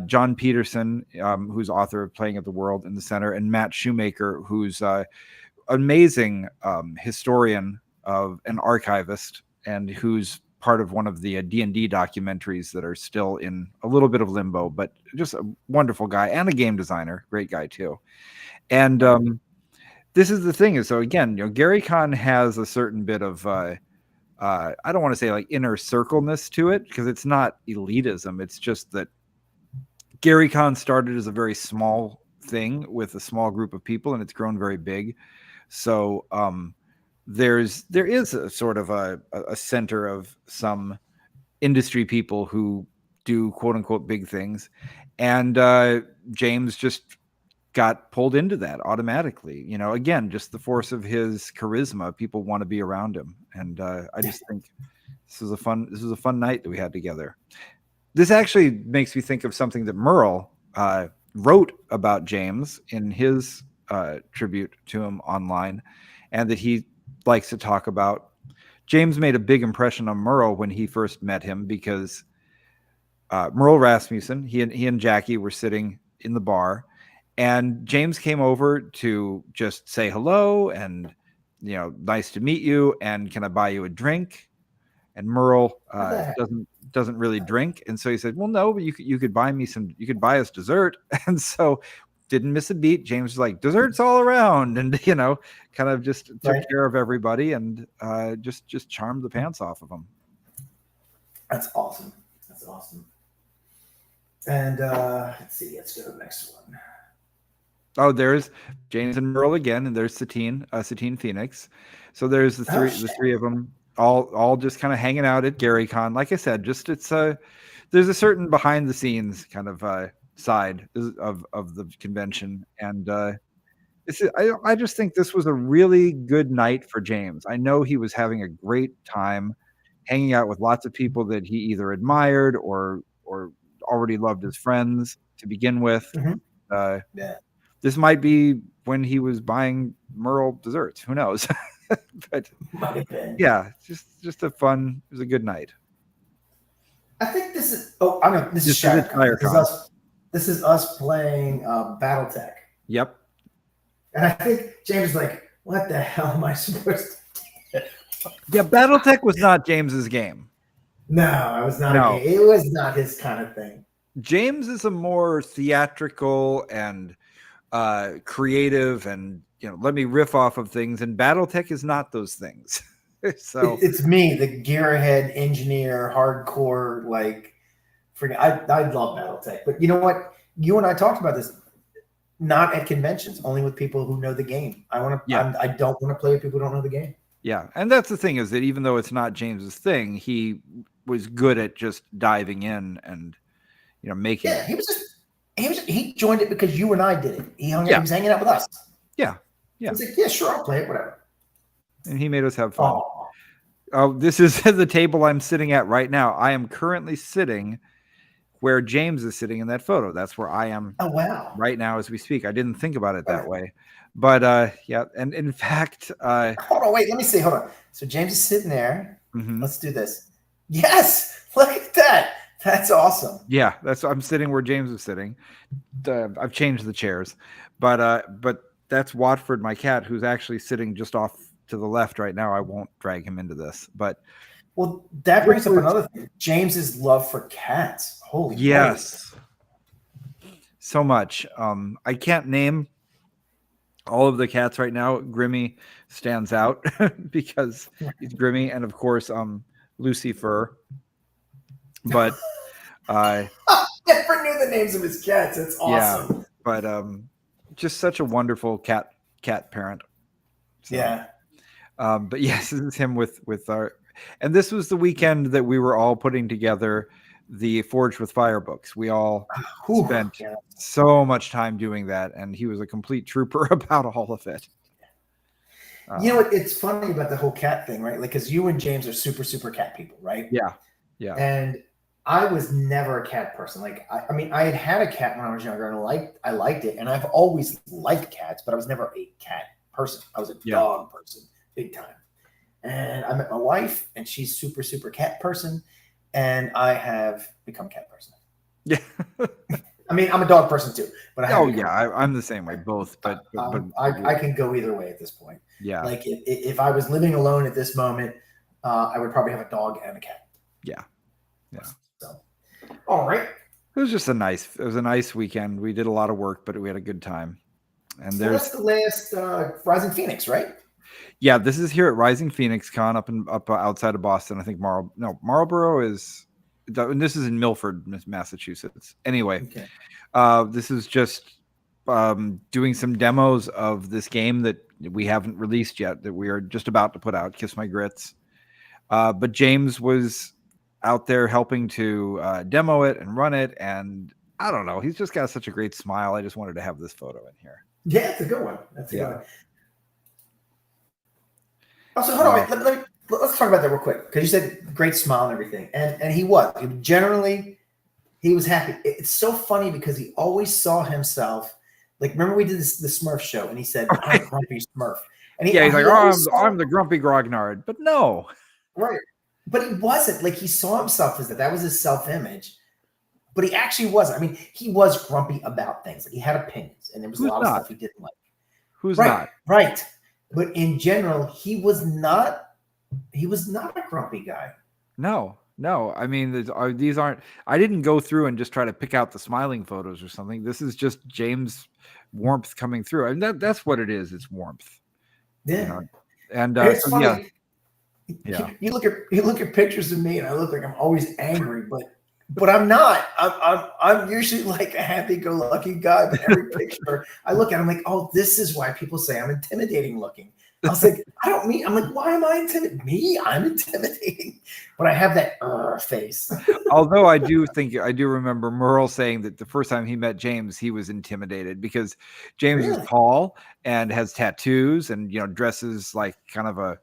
John Peterson, who's author of Playing at the World, in the center, and Matt Shoemaker, who's amazing historian of an archivist, and who's part of one of the D&D documentaries that are still in a little bit of limbo, but just a wonderful guy and a game designer, great guy too. And this is the thing is, so again, Gary Con has a certain bit of I don't want to say like inner circleness to it, because it's not elitism. It's just that Gary Con started as a very small thing with a small group of people, and it's grown very big. So there is a sort of a center of some industry people who do quote unquote big things, and James just got pulled into that automatically. Again, just the force of his charisma. People want to be around him, and I just think this was a fun night that we had together. This actually makes me think of something that Merle wrote about James in his tribute to him online, and that he likes to talk about. James made a big impression on Merle when he first met him, because Merle Rasmussen, he and Jackie were sitting in the bar, and James came over to just say hello and, nice to meet you, and can I buy you a drink? And Merle doesn't really drink, and so he said, well, no, but you could buy us dessert. And so didn't miss a beat. James was like, desserts all around, and kind of just took care of everybody, and just charmed the pants off of them.
That's awesome. And let's see, let's go to the next one.
Oh, there's James and Merle again, and there's Satine Phoenix. So there's the three of them, all just kind of hanging out at Gary Con. Like I said, just there's a certain behind the scenes kind of side of the convention, and I just think this was a really good night for James. I know he was having a great time hanging out with lots of people that he either admired or already loved as friends to begin with. This might be when he was buying Merle desserts. Who knows? But yeah, just a fun. It was a good night.
I think this is. Oh, I know this is ShatterCon. This is us playing BattleTech.
Yep.
And I think James is like, "What the hell am I supposed to do?"
Yeah, BattleTech was not James's game.
No, it was not. It was not his kind of thing.
James is a more theatrical and creative, and let me riff off of things, and BattleTech is not those things. So
it's me, the gearhead engineer, hardcore, like I love BattleTech, but you know what? You and I talked about this. Not at conventions, only with people who know the game. I don't want to play with people who don't know the game. Yeah,
and that's the thing, is that even though it's not James's thing, he was good at just diving in and making.
Yeah, he joined it because you and I did it. He was hanging out with us.
Yeah.
He was like, yeah, sure, I'll play it, whatever.
And he made us have fun. Oh, this is the table I'm sitting at right now. I am currently sitting where James is sitting in that photo. That's where I am.
Oh, wow.
Right now as we speak. I didn't think about it that way. But yeah, and in fact,
hold on, wait, let me see. Hold on. So James is sitting there.
Mm-hmm.
Let's do this. Yes, look at that. That's awesome.
Yeah, I'm sitting where James was sitting. I've changed the chairs, but that's Watford, my cat, who's actually sitting just off to the left right now. I won't drag him into this, but
that brings up another thing. James's love for cats. Holy
yes, so much. I can't name all of the cats right now. Grimmy stands out because he's Grimmy, and of course, Lucy Fur. But
I never knew the names of his cats. It's awesome.
Yeah, but just such a wonderful cat parent. So,
yeah.
But yes, this is him with our, and this was the weekend that we were all putting together the Forged with Fire books. We all spent so much time doing that, and he was a complete trooper about all of it.
You know what? It's funny about the whole cat thing, right? Like, because you and James are super, super cat people, right?
Yeah. Yeah.
And I was never a cat person. Like, I mean, I had a cat when I was younger, and I liked it, and I've always liked cats, but I was never a cat person. I was a
Yeah.
dog person, big time. And I met my wife, and she's super, super cat person, and I have become cat person.
Yeah.
I mean, I'm a dog person too, but I have.
Oh yeah, I'm the same way. Both, but
I can go either way at this point.
yeah,
Like if I was living alone at this moment, I would probably have a dog and a cat.
yeah.
So, all right.
It was just a nice weekend. We did a lot of work, but we had a good time. And
Well, that's the last Rising Phoenix, right?
Yeah, this is here at Rising Phoenix Con up outside of Boston. I think Marlboro is, and this is in Milford, Massachusetts. Anyway,
Okay.
This is just doing some demos of this game that we haven't released yet, that we are just about to put out, Kiss My Grits. But James was out there helping to demo it and run it, and I don't know, he's just got such a great smile. I just wanted to have this photo in here.
Yeah, it's a good one. That's a good one. Also, hold on, let's talk about that real quick, because you said great smile and everything, and he was generally, he was happy. It's so funny because he always saw himself, like, remember we did the Smurf show, and he said, "I'm a grumpy Smurf," and
he's like, "Oh, I'm the grumpy grognard," but no,
right. But he wasn't. Like, he saw himself as that. That was his self-image. But he actually wasn't. I mean, he was grumpy about things. Like, he had opinions, and there was a lot of stuff he didn't like.
Who's not?
Right. But in general, he was not a grumpy guy.
No. I mean, these aren't. I didn't go through and just try to pick out the smiling photos or something. This is just James' warmth coming through, and that's what it is. It's warmth.
Yeah.
You know? And
it's funny.
yeah.
Yeah. You look at pictures of me, and I look like I'm always angry, but I'm not. I'm usually like a happy-go-lucky guy. But every picture I look at, I'm like, oh, this is why people say I'm intimidating looking. I was like, I don't mean. I'm like, why am I intimidating? Me? I'm intimidating, but I have that face.
Although I do remember Merle saying that the first time he met James, he was intimidated because James is tall and has tattoos and dresses like kind of a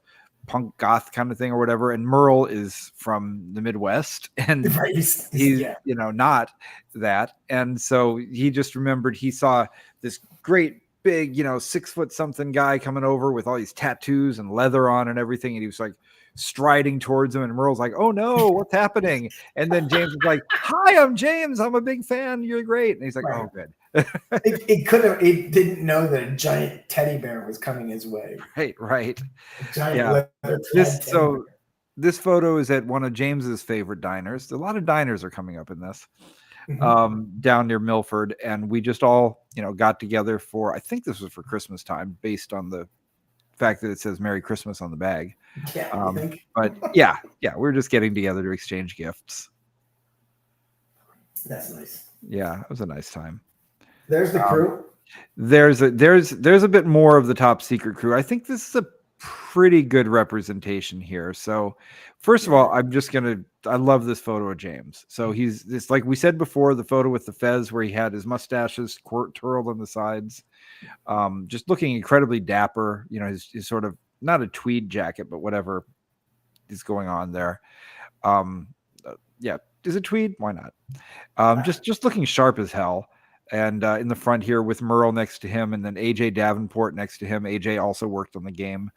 punk goth kind of thing or whatever, and Merle is from the Midwest, and he's not that, and so he just remembered he saw this great big 6 foot something guy coming over with all these tattoos and leather on and everything, and he was like striding towards him, and Merle's like, "Oh no, what's happening?" And then James was like, "Hi, I'm James, I'm a big fan, you're great." And he's like, "Oh, good."
It didn't know that a giant teddy bear was coming his way.
Right.
A giant
this photo is at one of James's favorite diners. A lot of diners are coming up in this. Down near Milford, and we just all got together for, I think this was for Christmas time, based on the fact that it says Merry Christmas on the bag. But yeah, we're just getting together to exchange gifts.
That's nice.
Yeah, it was a nice time.
There's the crew.
There's a bit more of the top secret crew. I think this is a pretty good representation here. So first of all, I love this photo of James. So it's like we said before, the photo with the fez where he had his mustaches twirled on the sides, just looking incredibly dapper. His sort of, not a tweed jacket, but whatever is going on there. Is it tweed? Why not? Just looking sharp as hell. And in the front here with Merle next to him, and then AJ Davenport next to him. AJ also worked on the game.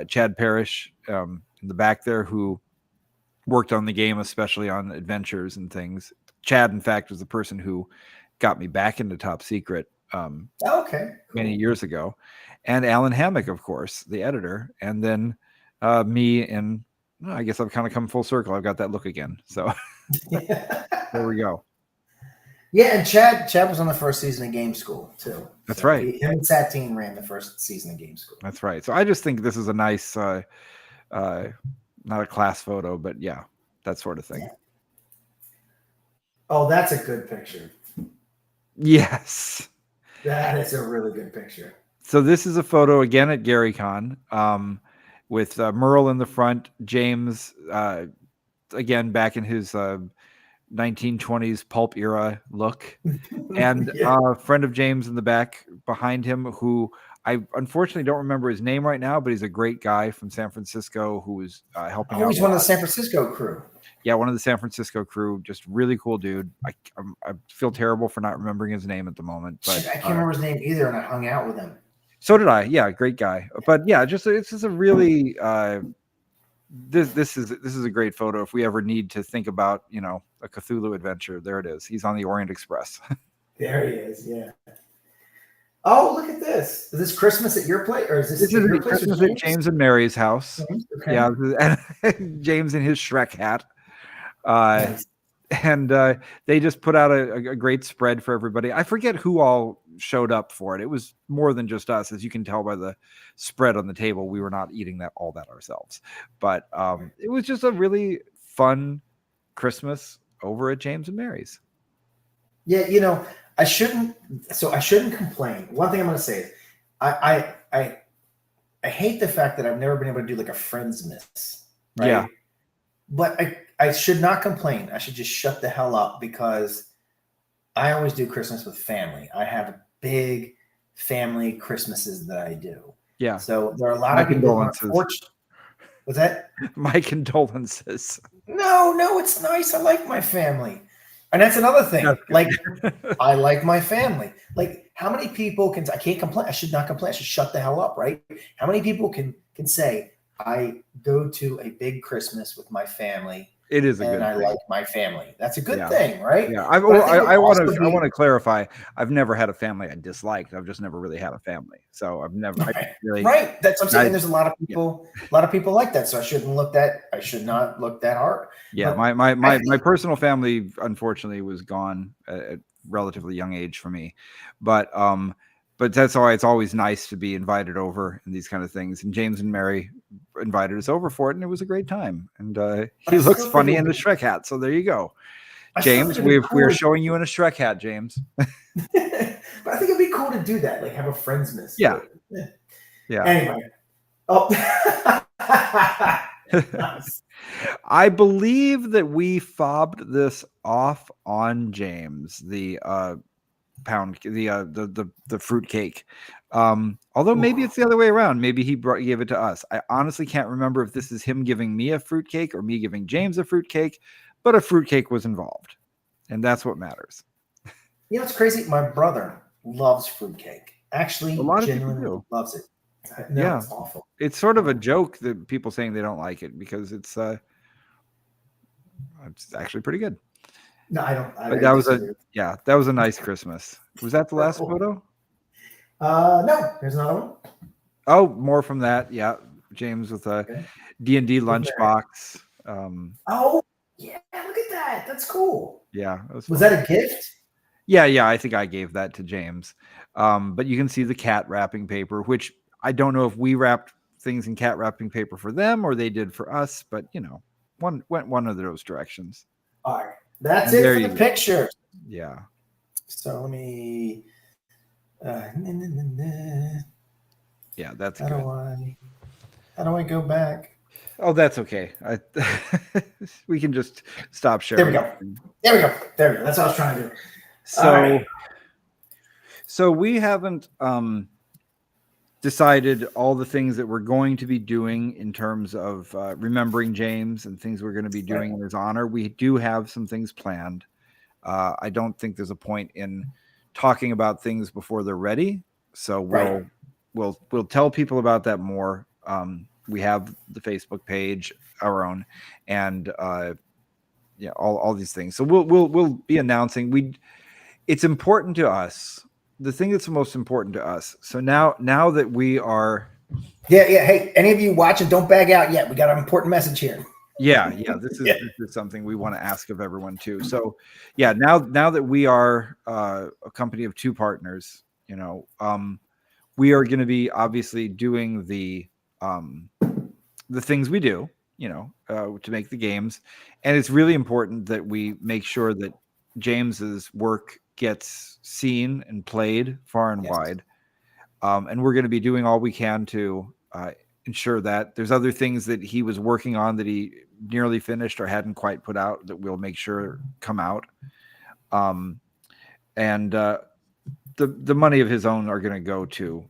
Chad Parrish in the back there, who worked on the game, especially on adventures and things. Chad, in fact, was the person who got me back into Top Secret many years ago. And Alan Hammock, of course, the editor. And then me, and I guess I've kind of come full circle. I've got that look again. So there we go.
Yeah, and Chad was on the first season of Game School too.
That's right.
Him and Satine ran the first season of Game School.
That's right. So I just think this is a nice, not a class photo, but yeah, that sort of thing. Yeah.
Oh, that's a good picture.
Yes.
That is a really good picture.
So this is a photo again at GaryCon, with Merle in the front, James again back in his 1920s pulp era look, and a friend of James in the back behind him, who I unfortunately don't remember his name right now, but he's a great guy from San Francisco who was helping out.
He's one of the San Francisco crew.
Yeah, one of the San Francisco crew, just really cool dude. I feel terrible for not remembering his name at the moment, but
I can't remember his name either, and I hung out with him.
so did I. Yeah, great guy. But yeah, it's just a really this is a great photo. If we ever need to think about a Cthulhu adventure, there it is. He's on the Orient Express.
There he is. Yeah. Oh, look at this! Is this Christmas at your place, or is this at your place?
Christmas at James and Mary's house?
Okay.
Yeah, and James in his Shrek hat.
Nice.
And they just put out a great spread for everybody. I forget who all showed up for it. It was more than just us, as you can tell by the spread on the table. We were not eating all that ourselves, but it was just a really fun Christmas over at James and Mary's.
Yeah, I shouldn't complain. One thing I'm going to say is I hate the fact that I've never been able to do like a Friendsmas, right?
Yeah.
But I should not complain. I should just shut the hell up, because I always do Christmas with family. I have big family Christmases that I do.
Yeah.
So there are a lot of people who are fortunate. What's that?
My condolences.
No, it's nice. I like my family. And that's another thing. Like, I like my family. Like, how many people I can't complain. I should not complain. I should shut the hell up, right? How many people can say, I go to a big Christmas with my family?
It is a good thing.
I like my family. That's a good thing, right?
Yeah. I want to clarify. I've never had a family I disliked. I've just never really had a family. So I've never really.
Right. That's what I'm saying. There's a lot of people, like that. So I should not look that hard.
Yeah. But my personal family, unfortunately, was gone at a relatively young age for me. But that's why it's always nice to be invited over and these kind of things. And James and Mary invited us over for it, and it was a great time. And he looks funny in the Shrek hat. So there you go. James, we're showing you in a Shrek hat, James.
But I think it'd be cool to do that, like have a Friendsmas.
Yeah.
Anyway. Oh.
Nice. I believe that we fobbed this off on James, the fruit cake. Although maybe it's the other way around. Maybe he gave it to us. I honestly can't remember if this is him giving me a fruit cake or me giving James a fruit cake, but a fruit cake was involved, and that's what matters.
It's crazy. My brother loves fruit cake. Actually,
a lot of
genuinely
people
loves it. No, it's awful.
It's sort of a joke that people saying they don't like it, because it's actually pretty good.
No, I don't.
That was a nice Christmas. Was that the last photo?
No, there's another one.
Oh, more from that. Yeah, James with a D&D lunchbox.
Oh, yeah, look at that. That's cool.
Yeah.
Was that a gift?
Yeah, I think I gave that to James. But you can see the cat wrapping paper, which I don't know if we wrapped things in cat wrapping paper for them or they did for us, but one went one of those directions.
All right. That's it for the picture.
Yeah.
So let me.
Yeah, that's good.
How do I go back?
Oh, that's okay. We can just stop sharing.
There we go. That's what I was trying to do.
So we haven't decided all the things that we're going to be doing in terms of remembering James and things we're going to be doing in his honor. We do have some things planned. I don't think there's a point in talking about things before they're ready. So we'll tell people about that more. We have the Facebook page, our own, and all these things. So we'll be announcing. It's important to us. The thing that's the most important to us. So now that we are.
Yeah. Hey, any of you watching, don't bag out yet. We got an important message here.
Yeah. This is something we want to ask of everyone too. So now that we are a company of two partners, we are going to be obviously doing the things we do, to make the games. And it's really important that we make sure that James's work gets seen and played far and wide. And we're going to be doing all we can to ensure that. There's other things that he was working on that he nearly finished or hadn't quite put out that we'll make sure come out. And the money of his own are going to go to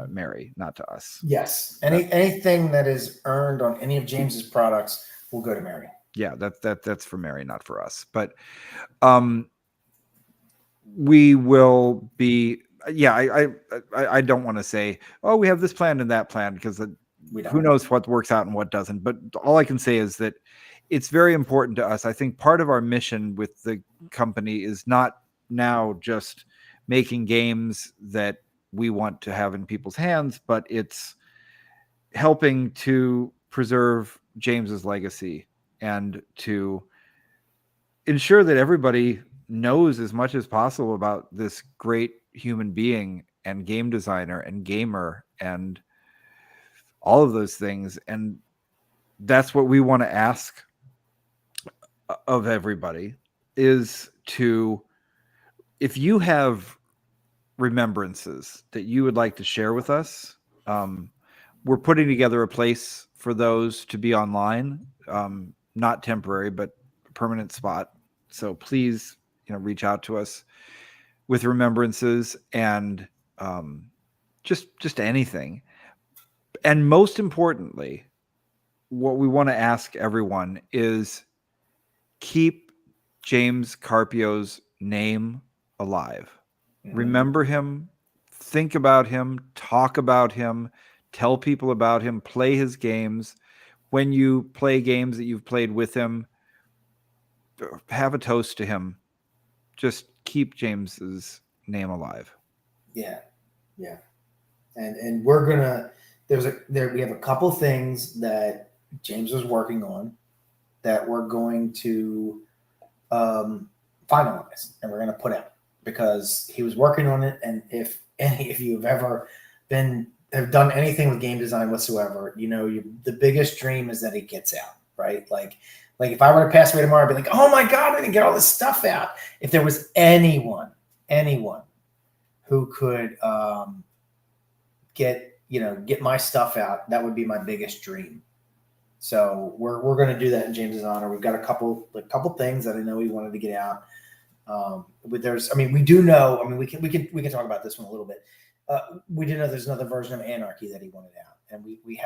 Mary, not to us.
Yes. Anything that is earned on any of James's products will go to Mary.
Yeah, that's for Mary, not for us. But we will be. Yeah, I don't want to say, oh, we have this plan and that plan, because who knows what works out and what doesn't. But all I can say is that it's very important to us. I think part of our mission with the company is not now just making games that we want to have in people's hands, but it's helping to preserve James's legacy and to ensure that everybody knows as much as possible about this great human being and game designer and gamer and all of those things. And that's what we want to ask of everybody, is to, if you have remembrances that you would like to share with us, we're putting together a place for those to be online, not temporary, but a permanent spot. So please, reach out to us with remembrances and just anything. And most importantly, what we want to ask everyone is keep James Carpio's name alive. Mm-hmm. Remember him, think about him, talk about him, tell people about him, play his games. When you play games that you've played with him, have a toast to him. Just keep James's name alive.
Yeah. Yeah. And we're gonna, we have a couple things that James was working on that we're going to finalize and we're going to put out, because he was working on it. And if any of you have ever have done anything with game design whatsoever, the biggest dream is that it gets out, right? Like if I were to pass away tomorrow, I'd be like, oh my God, I'm going to get all this stuff out. If there was anyone who could get my stuff out, that would be my biggest dream. So we're going to do that in James's honor. We've got a couple things that I know he wanted to get out. But we do know. We can talk about this one a little bit. We do know there's another version of Anarchy that he wanted out, and we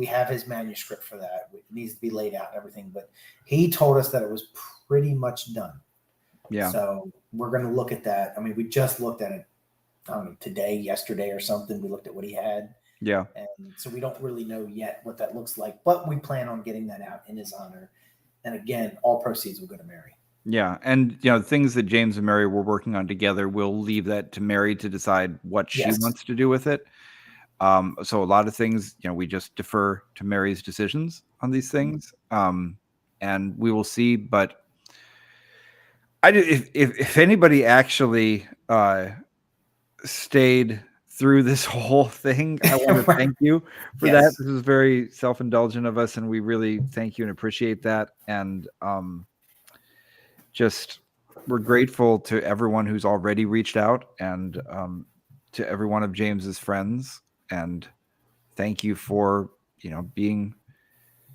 have his manuscript for that. It needs to be laid out and everything. But he told us that it was pretty much done. Yeah. So we're going to look at that. We just looked at it. I don't know, today, yesterday, or something. We looked at what he had.
Yeah.
And so we don't really know yet what that looks like, but we plan on getting that out in his honor. And again, all proceeds will go to Mary.
Yeah. And, the things that James and Mary were working on together, we'll leave that to Mary to decide what she wants to do with it. So a lot of things, we just defer to Mary's decisions on these things. And we will see, but if anybody actually stayed through this whole thing, I want to thank you for that. This is very self-indulgent of us, and we really thank you and appreciate that. And we're grateful to everyone who's already reached out, and to every one of James's friends. And thank you for being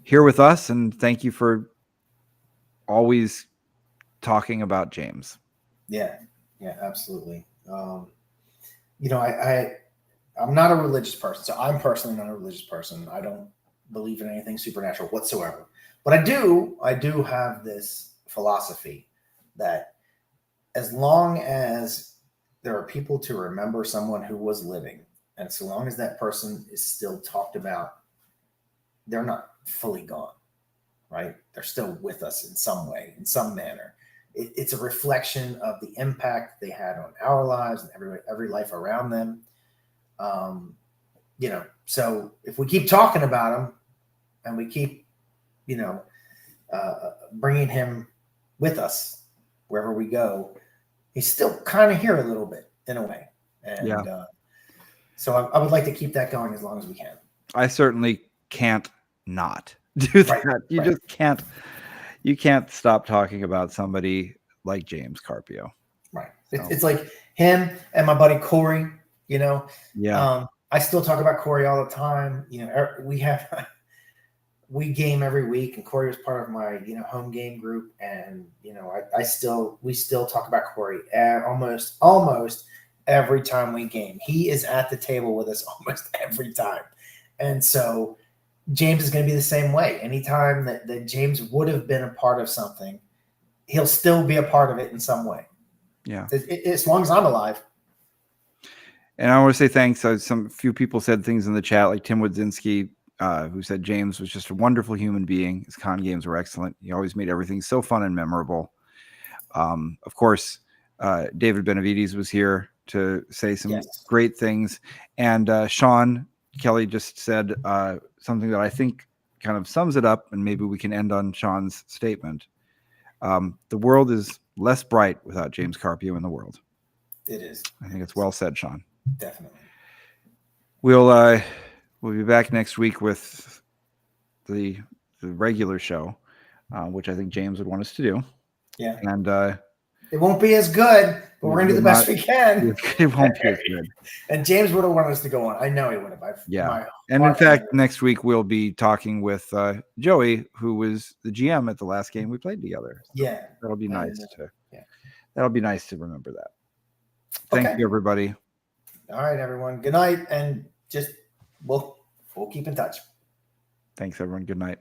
here with us, and thank you for always talking about James.
Yeah, absolutely. I'm not a religious person, so I'm personally not a religious person. I don't believe in anything supernatural whatsoever. But I do have this philosophy that as long as there are people to remember someone who was living, and so long as that person is still talked about, they're not fully gone, right? They're still with us in some way, in some manner. It's a reflection of the impact they had on our lives and every life around them. So if we keep talking about him and we keep, bringing him with us wherever we go, he's still kind of here a little bit in a way. And so I would like to keep that going as long as we can.
I certainly can't not do that. Right, you just can't. You can't stop talking about somebody like James Carpio.
Right. So. It's like him and my buddy Corey,
Yeah.
I still talk about Corey all the time. We game every week, and Corey was part of my, home game group. And, we still talk about Corey almost every time we game. He is at the table with us almost every time. And so, James is going to be the same way. Anytime that James would have been a part of something, he'll still be a part of it in some way.
Yeah.
As long as I'm alive.
And I want to say thanks. Few people said things in the chat, like Tim Wodzinski, who said James was just a wonderful human being. His con games were excellent. He always made everything so fun and memorable. Of course, David Benavides was here to say some great things. And Sean Kelly just said something that I think kind of sums it up, and maybe we can end on Sean's statement. The world is less bright without James Carpio in the world.
It is.
I think it's well said, Sean.
Definitely.
We'll be back next week with the regular show, which I think James would want us to do.
Yeah.
And
it won't be as good, but we're going to do the best we can.
It won't be as good.
And James would have wanted us to go on. I know he would have.
Yeah. And in fact, next week we'll be talking with Joey, who was the GM at the last game we played together. So
yeah.
That'll be nice that'll be nice to remember that. Thank you, everybody.
All right, everyone. Good night. And just we'll keep in touch.
Thanks, everyone. Good night.